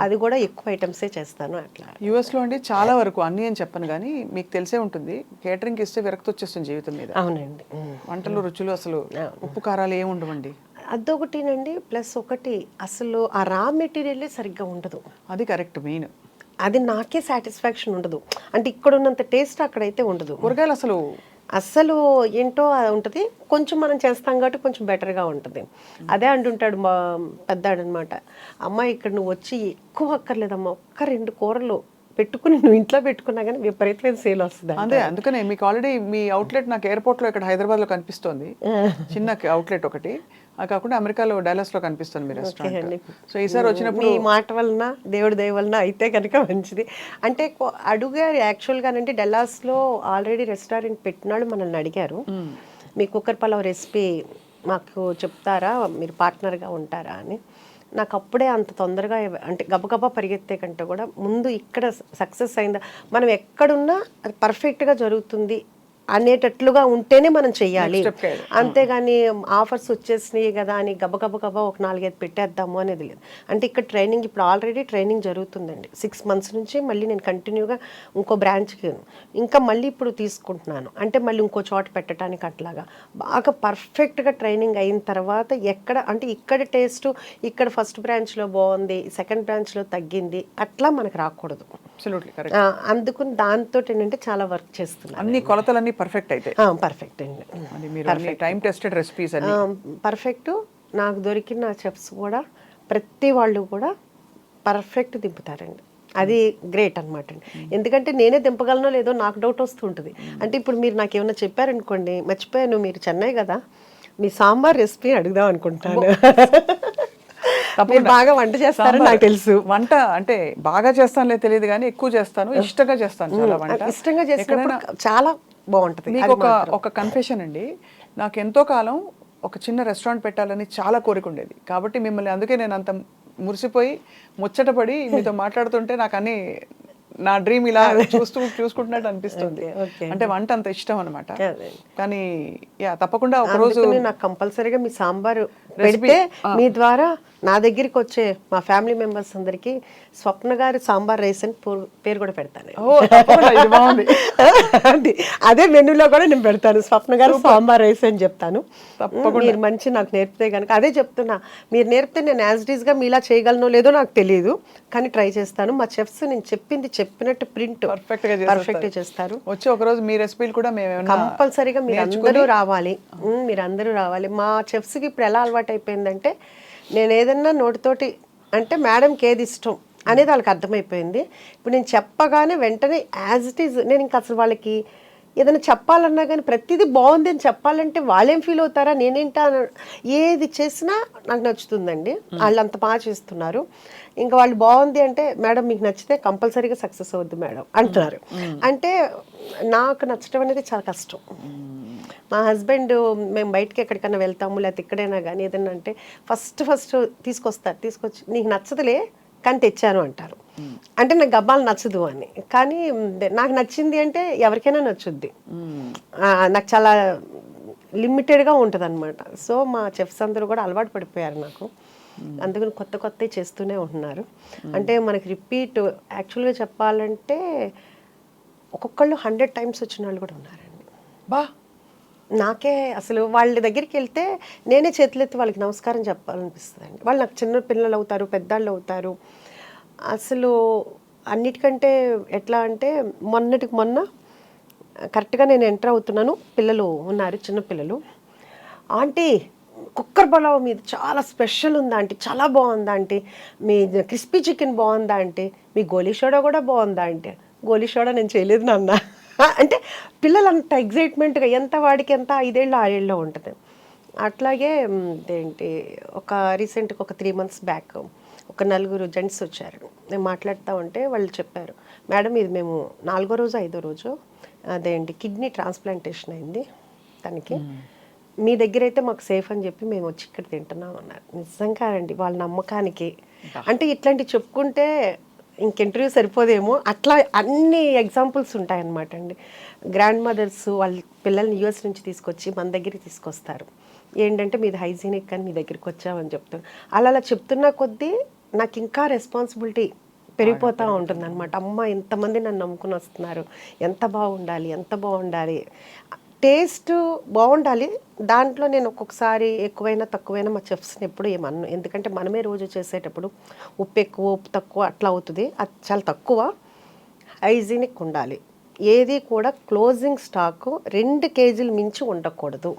అది కూడా ఎక్కువ ఐటమ్సే చేస్తాను. అట్లా యూఎస్లో అండి చాలా వరకు అన్నీ అని చెప్పను కానీ మీకు తెలిసే ఉంటుంది, కేటరింగ్ ఇస్తే విరక్తి వచ్చేస్తుంది జీవితం మీద. అవునండి. వంటలు రుచులు అసలు ఉప్పు కారాలు ఏమి ఉండవండి. అదొకటినండి. ప్లస్ ఒకటి అసలు ఆ రా మెటీరియలే సరిగ్గా ఉండదు. అది కరెక్ట్ మెయిన్. అది నాకే సాటిస్ఫాక్షన్ ఉండదు. అంటే ఇక్కడ ఉన్నంత టేస్ట్ అక్కడైతే ఉండదు. కూరగాయలు అసలు ఏంటో ఉంటుంది. కొంచెం మనం చేస్తాం కాబట్టి కొంచెం బెటర్గా ఉంటుంది. అదే అంటుంటాడు మా పెద్దాడు అనమాట, అమ్మ ఇక్కడ నువ్వు వచ్చి ఎక్కువ అక్కర్లేదమ్మా, 1-2 కూరలు పెట్టుకుని నువ్వు ఇంట్లో పెట్టుకున్నా కానీ విపరీతమైన సేల్ వస్తుంది. అదే అందుకనే మీకు ఆల్రెడీ మీ అవుట్లెట్ నాకు ఎయిర్పోర్ట్లో ఇక్కడ హైదరాబాద్లో కనిపిస్తోంది, చిన్న అవుట్లెట్ ఒకటి. అది కాకుండా అమెరికాలో డాలస్లో కనిపిస్తుంది మీ రెస్టారెంట్. సో ఈసారి వచ్చినప్పుడు ఈ మాట వలన దేవుడి దయ వలన అయితే కనుక మంచిది. అంటే అడుగారు యాక్చువల్గానంటే డల్లాస్లో ఆల్రెడీ రెస్టారెంట్ పెట్టినాళ్ళు మనల్ని అడిగారు, మీ కుక్కర్ పలావ్ రెసిపీ మాకు చెప్తారా, మీరు పార్ట్నర్గా ఉంటారా అని. నాకు అప్పుడే అంత తొందరగా అంటే గబగబా పరిగెత్తే కంటే కూడా ముందు ఇక్కడ సక్సెస్ అయిందా, మనం ఎక్కడున్నా అది పర్ఫెక్ట్గా జరుగుతుంది అనేటట్లుగా ఉంటేనే మనం చెయ్యాలి. Next step కి వెళ్ళాలి. అంతేగాని ఆఫర్స్ వచ్చేసినాయి కదా అని గబగబా ఒక 4-5 పెట్టేద్దాము అనేది లేదు. అంటే ఇక్కడ ట్రైనింగ్ ఇప్పుడు ఆల్రెడీ ట్రైనింగ్ జరుగుతుందండి 6 months నుంచి. మళ్ళీ నేను కంటిన్యూగా ఇంకో బ్రాంచ్కి ఇంకా మళ్ళీ ఇప్పుడు తీసుకుంటున్నాను. అంటే మళ్ళీ ఇంకో చోట పెట్టడానికి అట్లాగా బాగా పర్ఫెక్ట్గా ట్రైనింగ్ అయిన తర్వాత ఎక్కడ అంటే ఇక్కడ టేస్ట్ ఇక్కడ ఫస్ట్ బ్రాంచ్లో బాగుంది, సెకండ్ బ్రాంచ్లో తగ్గింది అట్లా మనకు రాకూడదు. Absolutely correct. అందుకని దాంతో ఏంటంటే చాలా వర్క్ చేస్తున్నాను. అన్ని కొలతలన్నీ పర్ఫెక్ట్ అయితే పర్ఫెక్ట్ అండి. అది మీరు అన్ని టైం టెస్టెడ్ రెసిపీస్ అన్ని పర్ఫెక్ట్. నాకు దొరికిన చెఫ్స్ కూడా ప్రతి వాళ్ళు కూడా పర్ఫెక్ట్ దింపుతారండి. అది గ్రేట్ అనమాట అండి. ఎందుకంటే నేనే దింపగలనో లేదో నాకు డౌట్ వస్తుంటుంది. అంటే ఇప్పుడు మీరు నాకు ఏమైనా చెప్పారనుకోండి, మర్చిపోయాను మీరు చెన్నై కదా, మీ సాంబార్ రెసిపీ అడుగుదాం అనుకుంటాను. మీరు బాగా వంట చేస్తారని నాకు తెలుసు. వంట అంటే బాగా చేస్తానులే తెలియదు కానీ ఎక్కువ చేస్తాను, ఇష్టంగా చేస్తాను చాలా వంట. ఇష్టంగా చేసినప్పుడు చాలా బాగుంటుంది. మీకు ఒక కన్ఫెషన్ అండి, నాకు ఎంతో కాలం ఒక చిన్న రెస్టారెంట్ పెట్టాలని చాలా కోరిక ఉండేది. కాబట్టి మిమ్మల్ని అందుకే నేను అంత మురిసిపోయి ముచ్చటపడి మీతో మాట్లాడుతుంటే నాకు అన్ని నా డ్రీమ్ ఇలా చూసుకుంటున్నట్టు అనిపిస్తుంది. అంటే వంట అంత ఇష్టం అనమాట. కానీ తప్పకుండా ఒక రోజు నాకు కంపల్సరీగా మీ సాంబార్ పెడితే మీ ద్వారా నా దగ్గరికి వచ్చే మా ఫ్యామిలీ మెంబర్స్ అందరికి స్వప్న గారి సాంబార్ రైస్ అని పేరు కూడా పెడతాను. అదే మెనూలో కూడా నేను పెడతాను, స్వప్న గారు సాంబార్ రైస్ అని చెప్తాను. మీరు మంచి నాకు నేర్పితే కనుక అదే చెప్తున్నా, మీరు నేర్పితే నేను యాజ్ ఇట్ ఈస్ గా మీలా చేయగలనో లేదో నాకు తెలియదు, కానీ ట్రై చేస్తాను. మా చెఫ్స్ నేను చెప్పింది చెప్పినట్టు ప్రింట్ పర్ఫెక్ట్ గా చేస్తారు. వచ్చి ఒక రోజు మీ రెసిపీలు కూడా మేము కంపల్సరీగా మీరు అందరూ రావాలి. మా చెఫ్స్ కి ఇప్పుడు ఎలా అలవాటు అయిపోయిందంటే, నేను ఏదన్నా నోటితోటి అంటే మేడంకి ఏది ఇష్టం అనేది వాళ్ళకి అర్థమైపోయింది. ఇప్పుడు నేను చెప్పగానే వెంటనే యాజ్ ఇట్ ఈజ్, నేను ఇంకా అసలు వాళ్ళకి ఏదైనా చెప్పాలన్నా కానీ ప్రతిదీ బాగుంది అని చెప్పాలంటే వాళ్ళేం ఫీల్ అవుతారా, నేనేంటా, ఏది చేసినా నాకు నచ్చుతుందండి. వాళ్ళు అంత బాగా చేస్తున్నారు. ఇంకా వాళ్ళు బాగుంది అంటే, మేడం మీకు నచ్చితే కంపల్సరీగా సక్సెస్ అవుద్ది మేడం అంటున్నారు. అంటే నాకు నచ్చడం అనేది చాలా కష్టం. మా హస్బెండ్ మేము బయటకి ఎక్కడికైనా వెళ్తాము లేకపోతే ఎక్కడైనా కానీ ఏదైనా అంటే ఫస్ట్ తీసుకొచ్చి నీకు నచ్చదులే కానీ తెచ్చాను అంటారు. అంటే నాకు గబ్బాలు నచ్చదు అని. కానీ నాకు నచ్చింది అంటే ఎవరికైనా నచ్చుద్ది. నాకు చాలా లిమిటెడ్గా ఉంటుంది అనమాట. సో మా చెఫ్స్ అందరూ కూడా అలవాటు పడిపోయారు నాకు. అందుకని కొత్త చేస్తూనే ఉంటున్నారు. అంటే మనకి రిపీట్ యాక్చువల్గా చెప్పాలంటే ఒక్కొక్కళ్ళు 100 times వచ్చిన వాళ్ళు కూడా ఉన్నారండి. నాకే అసలు వాళ్ళ దగ్గరికి వెళ్తే నేనే చేతులెత్తి వాళ్ళకి నమస్కారం చెప్పాలనిపిస్తుంది అండి. వాళ్ళు నాకు చిన్న పిల్లలు అవుతారు, పెద్దాళ్ళు అవుతారు. అసలు అన్నిటికంటే ఎట్లా అంటే మొన్న కరెక్ట్గా నేను ఎంటర్ అవుతున్నాను, పిల్లలు ఉన్నారు, చిన్న పిల్లలు. ఆంటీ కుక్కర్ పలావ్ మీద చాలా స్పెషల్ ఉందా ఆంటీ, చాలా బాగుందా ఆంటీ, మీ క్రిస్పీ చికెన్ బాగుందా ఆంటీ, మీ గోలీ సోడా కూడా బాగుందా ఆంటీ. గోలీ సోడా నేను చేయలేదు నాన్న అంటే పిల్లలు అంత ఎగ్జైట్మెంట్గా, ఎంత వాడికి ఎంత 5 ఏళ్ళు 6 ఏళ్ళు ఉంటుంది. అట్లాగే రీసెంట్గా ఒక 3 months బ్యాక్ ఒక 4 జెంట్స్ వచ్చారు. నేను మాట్లాడుతూ ఉంటే వాళ్ళు చెప్పారు, మేడం ఇది మేము 4వ రోజు 5వ రోజు కిడ్నీ ట్రాన్స్ప్లాంటేషన్ అయింది తనకి, మీ దగ్గర అయితే మాకు సేఫ్ అని చెప్పి మేము వచ్చి ఇక్కడ తింటున్నాం అన్నారు. నిజంగా అండి వాళ్ళ నమ్మకానికి. అంటే ఇట్లాంటివి చెప్పుకుంటే ఇంక ఇంటర్వ్యూ సరిపోదేమో, అట్లా అన్ని ఎగ్జాంపుల్స్ ఉంటాయన్నమాట అండి. గ్రాండ్ మదర్స్ వాళ్ళ పిల్లల్ని US నుంచి తీసుకొచ్చి మన దగ్గరికి తీసుకొస్తారు. ఏంటంటే మీది హైజీనిక్ అని మీ దగ్గరికి వచ్చామని చెప్తారు. అలా చెప్తున్న కొద్దీ నాకు ఇంకా రెస్పాన్సిబిలిటీ పెరిగిపోతూ ఉంటుంది అనమాట. అమ్మ ఎంతమంది నన్ను నమ్ముకుని వస్తున్నారు, ఎంత బాగుండాలి, టేస్ట్ బాగుండాలి. దాంట్లో నేను ఒక్కొక్కసారి ఎక్కువైనా తక్కువైనా మా చెఫ్స్ని ఎప్పుడు ఏమన్నా, ఎందుకంటే మనమే రోజు చేసేటప్పుడు ఉప్పు ఎక్కువ ఉప్పు తక్కువ అట్లా అవుతుంది. అది చాలా తక్కువ. హైజీనిక్ ఉండాలి. ఏది కూడా క్లోజింగ్ స్టాక్ 2 kgs మించి ఉండకూడదు.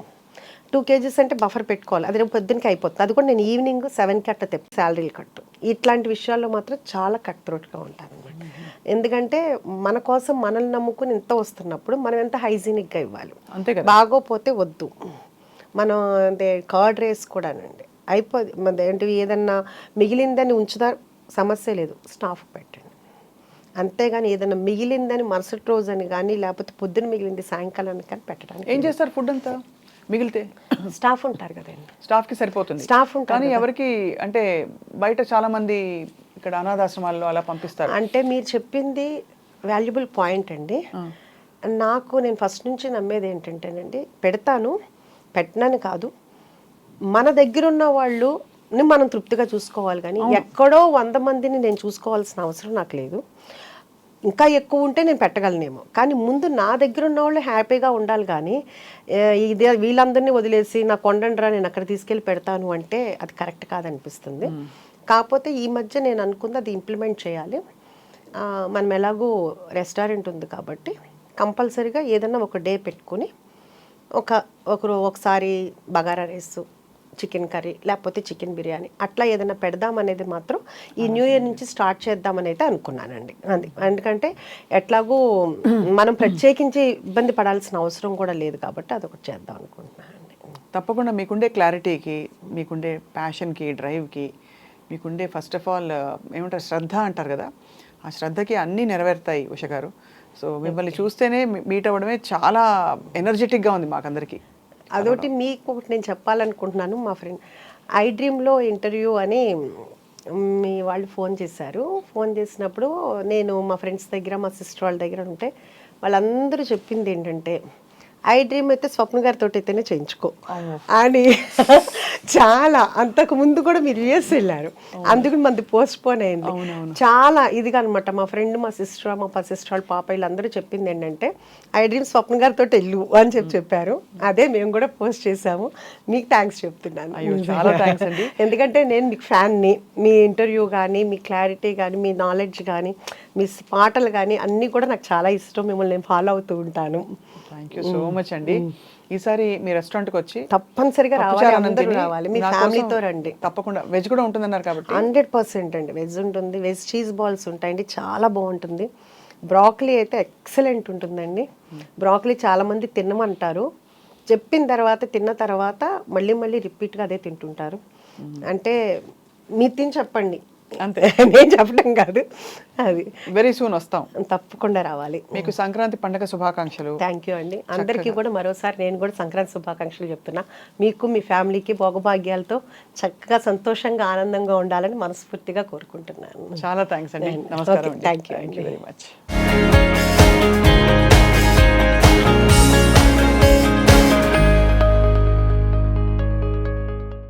2 kgs అంటే బఫర్ పెట్టుకోవాలి. అది రేపు పొద్దునకి అయిపోతుంది. అది కూడా నేను ఈవినింగ్ 7కి అట్లా తెప్పి శాలరీలు కట్టు. ఇట్లాంటి విషయాల్లో మాత్రం చాలా కట్ త్రోట్గా ఉంటాను అనమాట. ఎందుకంటే మన కోసం మనల్ని నమ్ముకుని ఇంత వస్తున్నప్పుడు మనం ఎంత హైజీనిక్గా ఇవ్వాలి. అంతే కదా. బాగోపోతే వద్దు. మనం కర్డ్ రైస్ కూడానండి అయిపోయింది ఏదన్నా మిగిలిందని ఉంచుదా సమస్య లేదు, స్టాఫ్ పెట్టండి. అంతేగాని ఏదైనా మిగిలిందని మరుసటి రోజు అని కానీ లేకపోతే పొద్దున మిగిలింది సాయంకాలానికి కానీ పెట్టడానికి. ఏం చేస్తారు ఫుడ్ అంతా మిగిలితే? స్టాఫ్ ఉంటారు కదండి, స్టాఫ్కి సరిపోతుంది. స్టాఫ్ ఉంటారు కానీ ఎవరికి అంటే బయట చాలా మంది ఇక్కడ అనాథాశ్రమాల్లో అలా పంపిస్తారు. అంటే మీరు చెప్పింది వాల్యుబుల్ పాయింట్ అండి. నాకు నేను ఫస్ట్ నుంచి నమ్మేది ఏంటంటేనండి, పెడతాను, పెట్టనని కాదు, మన దగ్గర ఉన్న వాళ్ళని మనం తృప్తిగా చూసుకోవాలి, కానీ ఎక్కడో 100 మందిని నేను చూసుకోవాల్సిన అవసరం నాకు లేదు. ఇంకా ఎక్కువ ఉంటే నేను పెట్టగలనేమో, కానీ ముందు నా దగ్గర ఉన్న వాళ్ళు హ్యాపీగా ఉండాలి. కానీ ఇదే వీళ్ళందరినీ వదిలేసి నా కొండండ్రా నేను అక్కడ తీసుకెళ్ళి పెడతాను అంటే అది కరెక్ట్ కాదనిపిస్తుంది. కాకపోతే ఈ మధ్య నేను అనుకుంది అది ఇంప్లిమెంట్ చేయాలి. మనం ఎలాగో రెస్టారెంట్ ఉంది కాబట్టి కంపల్సరీగా ఏదన్నా ఒక డే పెట్టుకుని ఒకసారి బగారా రైస్, చికెన్ కర్రీ, లేకపోతే చికెన్ బిర్యానీ అట్లా ఏదైనా పెడదామనేది మాత్రం ఈ న్యూ ఇయర్ నుంచి స్టార్ట్ చేద్దామని అయితే అనుకున్నానండి. అది ఎందుకంటే ఎట్లాగూ మనం ప్రత్యేకించి ఇబ్బంది పడాల్సిన అవసరం కూడా లేదు కాబట్టి అదొకటి చేద్దాం అనుకుంటున్నానండి. తప్పకుండా మీకుండే క్లారిటీకి, మీకుండే ప్యాషన్కి, డ్రైవ్కి, మీకుండే ఫస్ట్ ఆఫ్ ఆల్ ఏమంటారు శ్రద్ధ అంటారు కదా, ఆ శ్రద్ధకి అన్నీ నెరవేరుతాయి ఉష గారు. సో మిమ్మల్ని చూస్తేనే మీట్ అవ్వడమే చాలా ఎనర్జెటిక్గా ఉంది మాకందరికీ. అదొకటి మీకు ఒకటి నేను చెప్పాలనుకుంటున్నాను. మా ఫ్రెండ్ ఐ డ్రీమ్లో ఇంటర్వ్యూ అని మీ వాళ్ళు ఫోన్ చేశారు. ఫోన్ చేసినప్పుడు నేను మా ఫ్రెండ్స్ దగ్గర, మా సిస్టర్ వాళ్ళ దగ్గర ఉంటే వాళ్ళందరూ చెప్పింది ఏంటంటే, ఐ డ్రీమ్ అయితే స్వప్న గారితో అయితేనే చేయించుకో అని. చాలా అంతకు ముందు కూడా మీరు యూఎస్ వెళ్ళారు, అందుకని మనది పోస్ట్ పోన్ అయింది. చాలా ఇదిగా అనమాట. మా ఫ్రెండ్, మా సిస్టర్, మా సిస్టర్ వాళ్ళ పాప వీళ్ళందరూ చెప్పింది ఏంటంటే, ఐ డ్రీమ్ స్వప్న గారితో వెళ్ళు అని చెప్పారు. అదే మేము కూడా పోస్ట్ చేసాము. మీకు థ్యాంక్స్ చెప్తున్నాను. చాలా థ్యాంక్స్ అండి. ఎందుకంటే నేను మీకు ఫ్యాన్ని. మీ ఇంటర్వ్యూ కానీ, మీ క్లారిటీ కానీ, మీ నాలెడ్జ్ కానీ, మీ పాటలు కానీ అన్నీ కూడా నాకు చాలా ఇష్టం. మిమ్మల్ని నేను ఫాలో అవుతూ ఉంటాను. థ్యాంక్ యూ సో మచ్ అండి. ఈసారి మీ రెస్టారెంట్కి వచ్చి తప్పనిసరిగా రావాలి. మీ ఫ్యామిలీతో రండి. తప్పకుండా. వెజ్ కూడా ఉంటుందన్నారు కాబట్టి 100% అండి వెజ్ ఉంటుంది. వెజ్ చీజ్ బాల్స్ ఉంటాయండి, చాలా బాగుంటుంది. బ్రాకలీ అయితే ఎక్సలెంట్ ఉంటుందండి. బ్రాకలీ చాలా మంది తినమంటారు, చెప్పిన తర్వాత తిన్న తర్వాత మళ్ళీ మళ్ళీ రిపీట్గా అదే తింటుంటారు. అంటే మీరు తిని చెప్పండి, అంతే, నేను చెప్పడం కాదు. అది వెరీ సూన్ వస్తాం, తప్పకుండా రావాలి. మీకు సంక్రాంతి పండుగ శుభాకాంక్షలు. థ్యాంక్ యూ అండి. అందరికీ కూడా మరోసారి నేను కూడా సంక్రాంతి శుభాకాంక్షలు చెప్తున్నా. మీకు, మీ ఫ్యామిలీకి భోగభాగ్యాలతో చక్కగా సంతోషంగా ఆనందంగా ఉండాలని మనస్ఫూర్తిగా కోరుకుంటున్నాను. చాలా థ్యాంక్స్ అండి. నమస్కారం. Thank you very much.